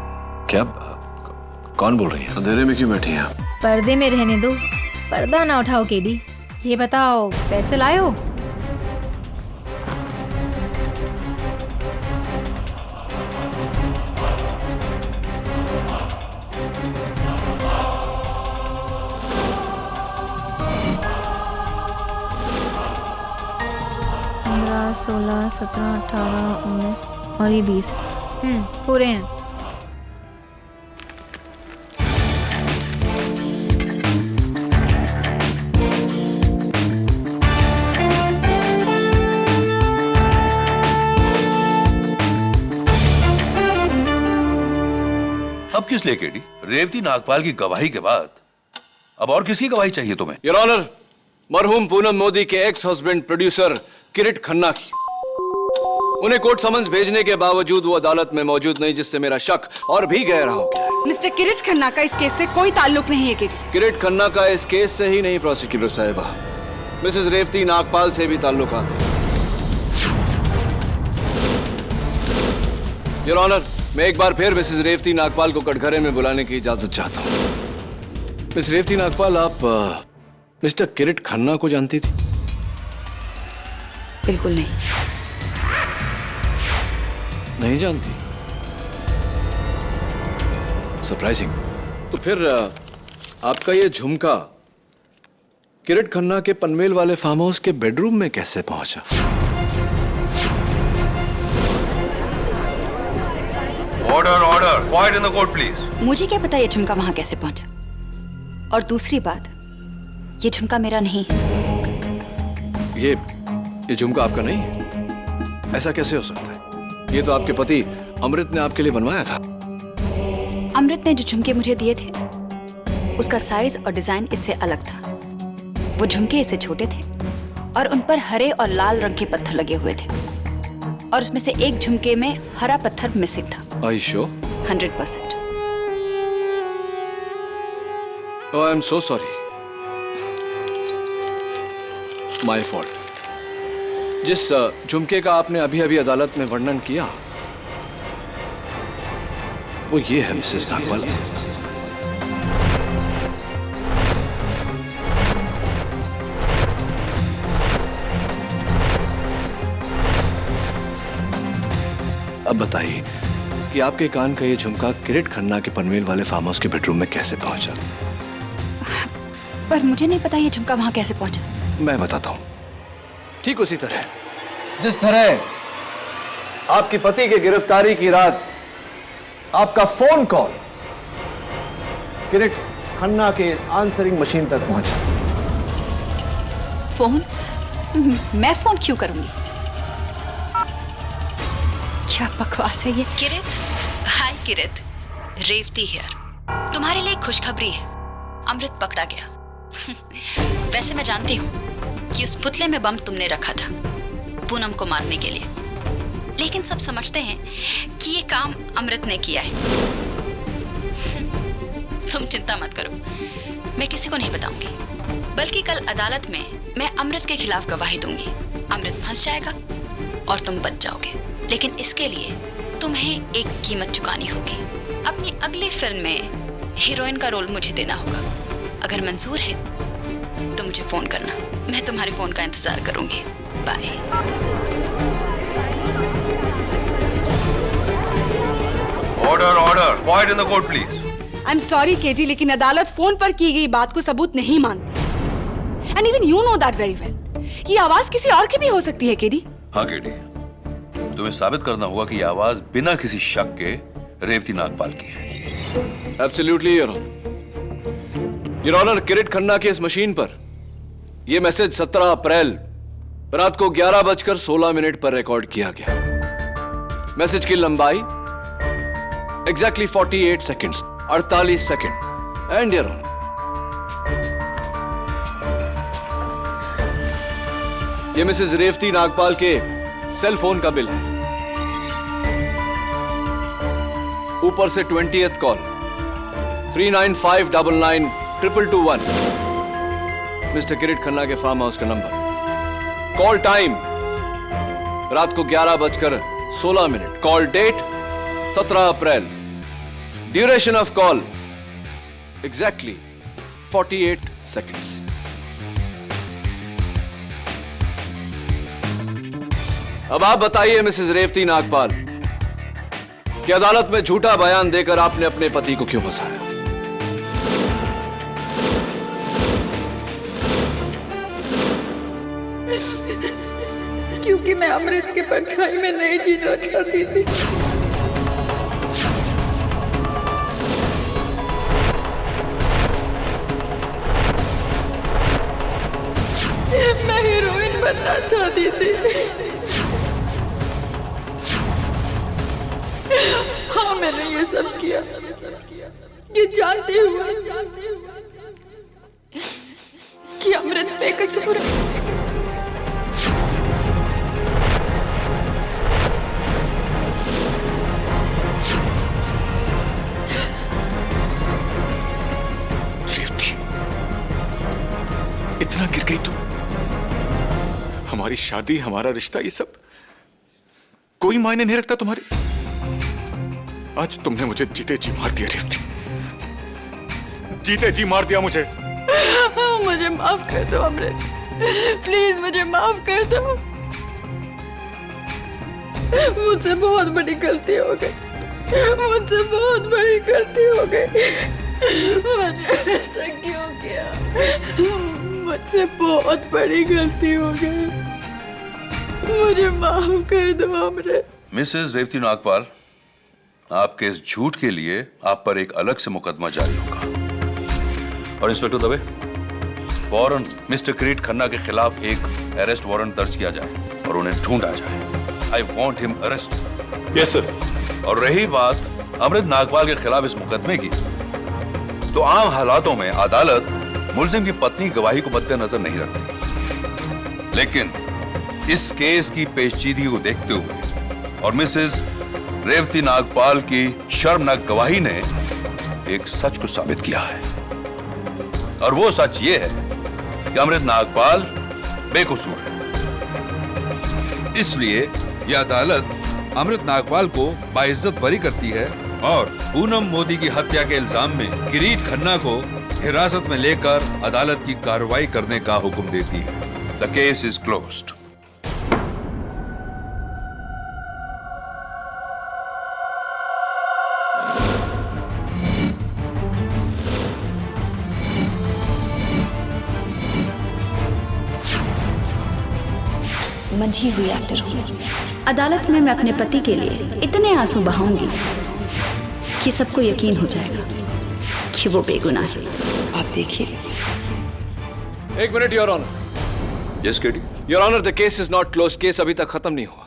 क्या? कौन बोल रही है? अंधेरे में क्यों बैठी हैं? पर्दे में रहने दो, पर्दा ना उठाओ केडी। ये बताओ, पैसे लाए हो? पंद्रह, 16, 17, 18, 19 और ये 20। पूरे हैं। अब किस लिए केडी? रेवती नागपाल की गवाही के बाद अब और किसकी गवाही चाहिए तुम्हें? योर ऑनर, मरहूम पूनम मोदी के एक्स हस्बैंड प्रोड्यूसर किरीट खन्ना की। उन्हें कोर्ट समन्स भेजने के बावजूद वो अदालत में मौजूद नहीं, जिससे मेरा शक और भी गहरा हो गया है। मिस्टर किरीट खन्ना का इस केस से कोई ताल्लुक नहीं है केडी। किरीट खन्ना का इस केस से ही नहीं प्रोसिक्यूटर साहिबा, मिसेस रेवती नागपाल से भी ताल्लुकात है। योर ऑनर, मैं एक बार फिर मिसेस रेवती नागपाल को कटघरे में बुलाने की इजाजत चाहता हूं। मिस रेवती नागपाल, आप मिस्टर किरीट खन्ना को जानती थी? बिल्कुल नहीं। नहीं जानती? सरप्राइजिंग। तो फिर आपका ये झुमका किरीट खन्ना के पनवेल वाले फार्म हाउस के बेडरूम में कैसे पहुंचा? Order order, quiet in the court please. मुझे क्या पता ये झुमका वहां कैसे पहुंचा। और दूसरी बात, ये झुमका मेरा नहीं है। ये झुमका आपका नहीं है? ऐसा कैसे हो सकता है? ये तो आपके पति अमृत ने आपके लिए बनवाया था। अमृत ने जो झुमके मुझे दिए थे उसका साइज और डिजाइन इससे अलग था। वो झुमके इससे छोटे थे और उन पर हरे और लाल रंग के पत्थर लगे हुए थे और उसमें से एक झुमके में हरा पत्थर मिसिंग था। Are you sure? 100%। Oh, I'm so sorry. My fault. जिस झुमके का आपने अभी अभी अदालत में वर्णन किया वो ये है मिसेस नागपाल। अब बताइए कि आपके कान का ये झुमका किरीट खन्ना के पनवेल वाले फार्म हाउस के बेडरूम में कैसे पहुंचा? पर मुझे नहीं पता ये झुमका वहां कैसे पहुंचा। मैं बताता हूं। ठीक उसी तरह जिस तरह आपके पति की गिरफ्तारी की रात आपका फोन कॉल किरीट खन्ना के आंसरिंग मशीन तक पहुंचा। फोन? मैं फोन क्यों करूंगी? क्या बकवास है ये? किरित, हाय किरित, रेवती हियर। तुम्हारे लिए खुशखबरी है, अमृत पकड़ा गया। वैसे मैं जानती हूँ कि उस पुतले में बम तुमने रखा था पूनम को मारने के लिए, लेकिन सब समझते हैं कि ये काम अमृत ने किया है। तुम चिंता मत करो, मैं किसी को नहीं बताऊंगी, बल्कि कल अदालत में मैं अमृत के खिलाफ गवाही दूंगी। अमृत फंस जाएगा और तुम बच जाओगे, लेकिन इसके लिए तुम्हें एक कीमत चुकानी होगी। अपनी अगली फिल्म में हीरोइन का रोल मुझे देना होगा। अगर मंजूर है तो मुझे फोन करना, मैं तुम्हारे फोन का इंतजार करूंगी। Bye. Order order, quiet in the court please. I am sorry KD, लेकिन अदालत फोन पर की गई बात को सबूत नहीं मानती। And even you know that very well. ये आवाज किसी और की भी हो सकती है केडी। हाँ केडी, तुम्हें साबित करना होगा कि यह आवाज बिना किसी शक के रेवती नागपाल की है। Absolutely, Your Honor. Your Honor, किरीट खन्ना की इस मशीन पर यह मैसेज 17 अप्रैल रात को 11:16 पर रिकॉर्ड किया गया। मैसेज की लंबाई exactly 48 seconds, 48 second. And Your Honor, यह मिसेज रेवती नागपाल के सेल फोन का बिल है। ऊपर से 20th call 39599221 mister Kirit Khanna के फार्म हाउस का नंबर। कॉल टाइम रात को 11:16। Call date 17 April. Duration of call exactly 48 seconds. अब आप बताइए मिसेस रेवती नागपाल कि अदालत में झूठा बयान देकर आपने अपने पति को क्यों फंसाया? क्योंकि मैं अमृत के परछाई में नहीं जीना चाहती थी। मैं हीरोइन बनना चाहती थी। हाँ, मैंने ये सब किया, ये जानते हुए कि अमृत बेकसूर है। रेवती, इतना गिर गई तू? हमारी शादी, हमारा रिश्ता, ये सब कोई मायने नहीं रखता तुम्हारे? आज तुमने मुझे जीते जी मार दिया रेवती, जीते जी मार दिया मुझे। मुझे माफ कर दो अमृत, प्लीज मुझे माफ कर दो। मुझसे बहुत बड़ी गलती हो गई, मुझसे बहुत बड़ी गलती हो गई। मैंने ऐसा क्यों किया? मुझसे बहुत बड़ी गलती हो गई, मुझे माफ कर दो अमृत। मिसेस रेवती नागपाल, आपके इस झूठ के लिए आप पर एक अलग से मुकदमा जारी होगा। और इंस्पेक्टर दवे, फौरन मिस्टर किरीट खन्ना के खिलाफ एक अरेस्ट वारंट दर्ज किया जाए और उन्हें ढूंढा जाए। I want him arrest. Yes sir. और रही बात अमृत नागपाल के खिलाफ इस मुकदमे की, तो आम हालातों में अदालत मुलजिम की पत्नी गवाही को मद्देनजर नहीं रखती, लेकिन इस केस की पेचीदगी को देखते हुए और मिसेस रेवती नागपाल की शर्मनाक गवाही ने एक सच को साबित किया है, और वो सच ये है कि अमृत नागपाल बेकसूर है। इसलिए यह अदालत अमृत नागपाल को बाइज्जत बरी करती है और पूनम मोदी की हत्या के इल्जाम में किरीट खन्ना को हिरासत में लेकर अदालत की कार्रवाई करने का हुक्म देती है। The case is closed. मंझी हुई एक्टर हूँ। अदालत में मैं अपने पति के लिए इतने आंसू बहाऊंगी कि सबको यकीन हो जाएगा कि वो बेगुनाह है। आप देखिए। एक minute your honour. Yes KD. Your honour, the case is not close. Case अभी तक खत्म नहीं हुआ।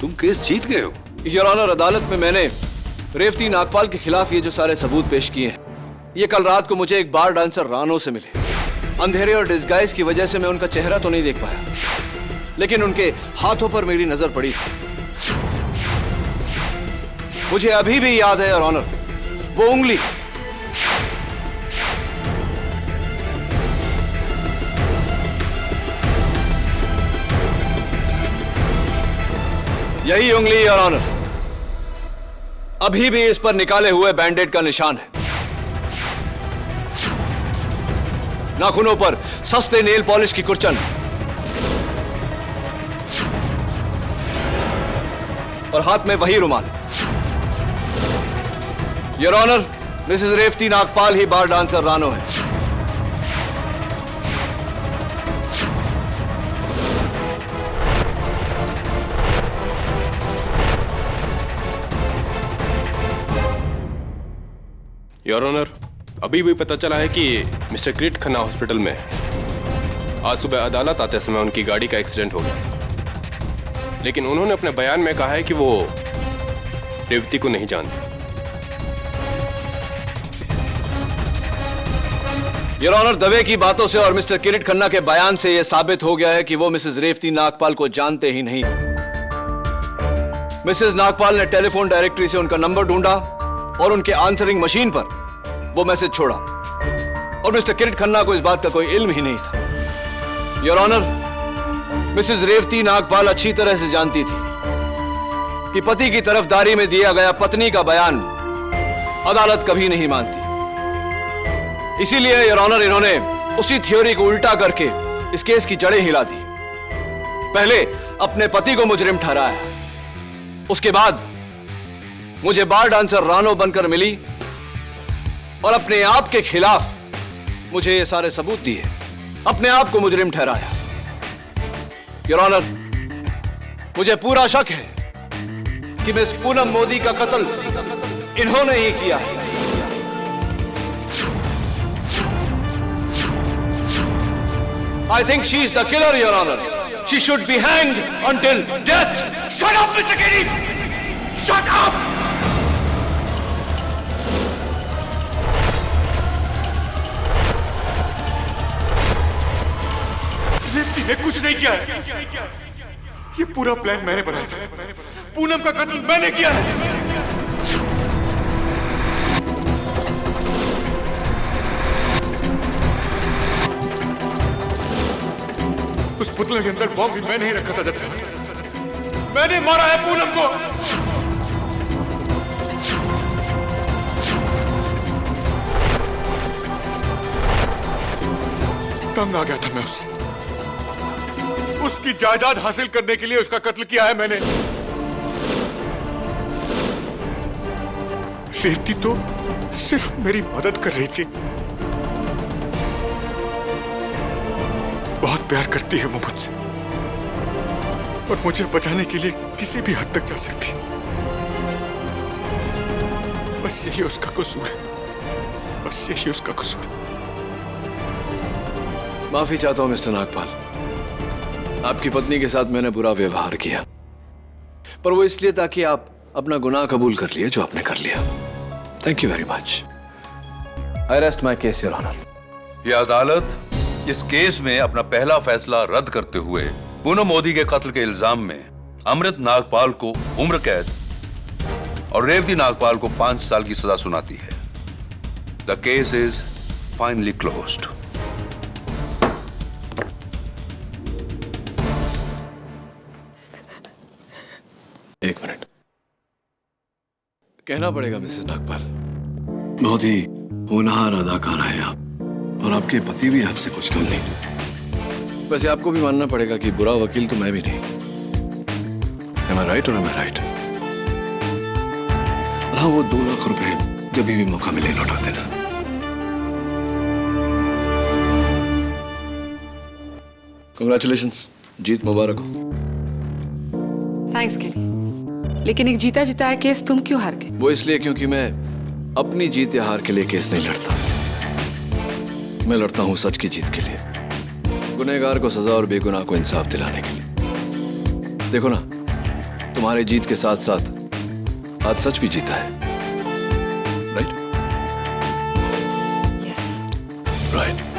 तुम केस जीत गए हो? योर ऑनर, अदालत में मैंने रेवती नागपाल के खिलाफ ये जो सारे सबूत पेश किए हैं, ये कल रात को मुझे एक बार डांसर रानो से मिले। अंधेरे और डिस्गाइज की वजह से मैं उनका चेहरा तो नहीं देख पाया, लेकिन उनके हाथों पर मेरी नजर पड़ी थी। मुझे अभी भी याद है योर ऑनर, वो उंगली यही उंगली योर ऑनर अभी भी इस पर निकाले हुए बैंडेड का निशान है। नाखूनों पर सस्ते नेल पॉलिश की कुर्चन और हाथ में वही रुमाल। Your honour, Mrs Revati Nagpal ही बार डांसर रानो है। योर ऑनर, अभी भी पता चला है कि मिस्टर किरीट खन्ना हॉस्पिटल में है। आज सुबह अदालत आते समय उनकी गाड़ी का एक्सीडेंट हो गया था, लेकिन उन्होंने अपने बयान में कहा है कि वो रेवती को नहीं जानते। योर ऑनर, दवे की बातों से और मिस्टर किरीट खन्ना के बयान से यह साबित हो गया है कि वो मिसेस रेवती नागपाल को जानते ही नहीं। मिसेस नागपाल ने टेलीफोन डायरेक्टरी से उनका नंबर ढूंढा और उनके आंसरिंग मशीन पर वो मैसेज छोड़ा, और मिस्टर किरीट खन्ना को इस बात का कोई इल्म ही नहीं था। Your honour, Mrs Revati Nagpal अच्छी तरह से जानती थी कि पति की तरफदारी में दिया गया पत्नी का बयान अदालत कभी नहीं मानती। इसीलिए योर ऑनर, इन्होंने उसी थ्योरी को उल्टा करके इस केस की जड़ें हिला दी। पहले अपने पति को मुजरिम ठहराया, उसके बाद मुझे बार डांसर रानो बनकर मिली और अपने आप के खिलाफ मुझे ये सारे सबूत दिए, अपने आप को मुजरिम ठहराया। योर ऑनर, मुझे पूरा शक है कि मिस पूनम मोदी का कत्ल इन्होंने ही किया है। I think she is the killer, Your Honor. She should be hanged until death. Shut up, Mr. Kiri! Shut up! Revati ने कुछ नहीं किया है। ये पूरा प्लान मैंने बनाया था। पूनम का कत्ल मैंने किया है। उस पुतले के अंदर बॉम्ब भी मैंने ही रखा था। जज साहब, मैंने मारा है पूनम को। तंग आ गया था मैं उसकी जायदाद हासिल करने के लिए उसका कत्ल किया है मैंने। रेवती तो सिर्फ मेरी मदद कर रही थी। बहुत प्यार करती है वो मुझसे और मुझे बचाने के लिए किसी भी हद तक जा सकती है। बस यही उसका कसूर है, बस यही उसका कसूर है। माफी चाहता हूं मिस्टर नागपाल, आपकी पत्नी के साथ मैंने बुरा व्यवहार किया, पर वो इसलिए ताकि आप अपना गुनाह कबूल कर लिए जो आपने कर लिया। Thank you very much. I rest my case your honour. यह अदालत इस केस में अपना पहला फैसला रद्द करते हुए पूनम मोदी के कत्ल के इल्जाम में अमृत नागपाल को उम्र कैद और रेवती नागपाल को 5 साल की सजा सुनाती है। The case is finally closed. एक मिनट, कहना पड़ेगा मिसेस नागपाल, बहुत ही होनहार अदाकारा है आप, और आपके पति भी आपसे कुछ कम नहीं। वैसे आपको भी मानना पड़ेगा कि बुरा वकील तो मैं भी नहीं। Am I right or am I right? हाँ, वो 2 लाख रुपए जब भी मौका मिले लौटा देना। Congratulations, जीत मुबारक हो। थैंक्स केली, लेकिन एक जीता जिताया केस तुम क्यों हार गए? वो इसलिए क्योंकि मैं अपनी जीत या हार के लिए केस नहीं लड़ता, मैं लड़ता हूं सच की जीत के लिए, गुनहगार को सजा और बेगुनाह को इंसाफ दिलाने के लिए। देखो ना, तुम्हारे जीत के साथ साथ आज सच भी जीता है। राइट? यस। राइट।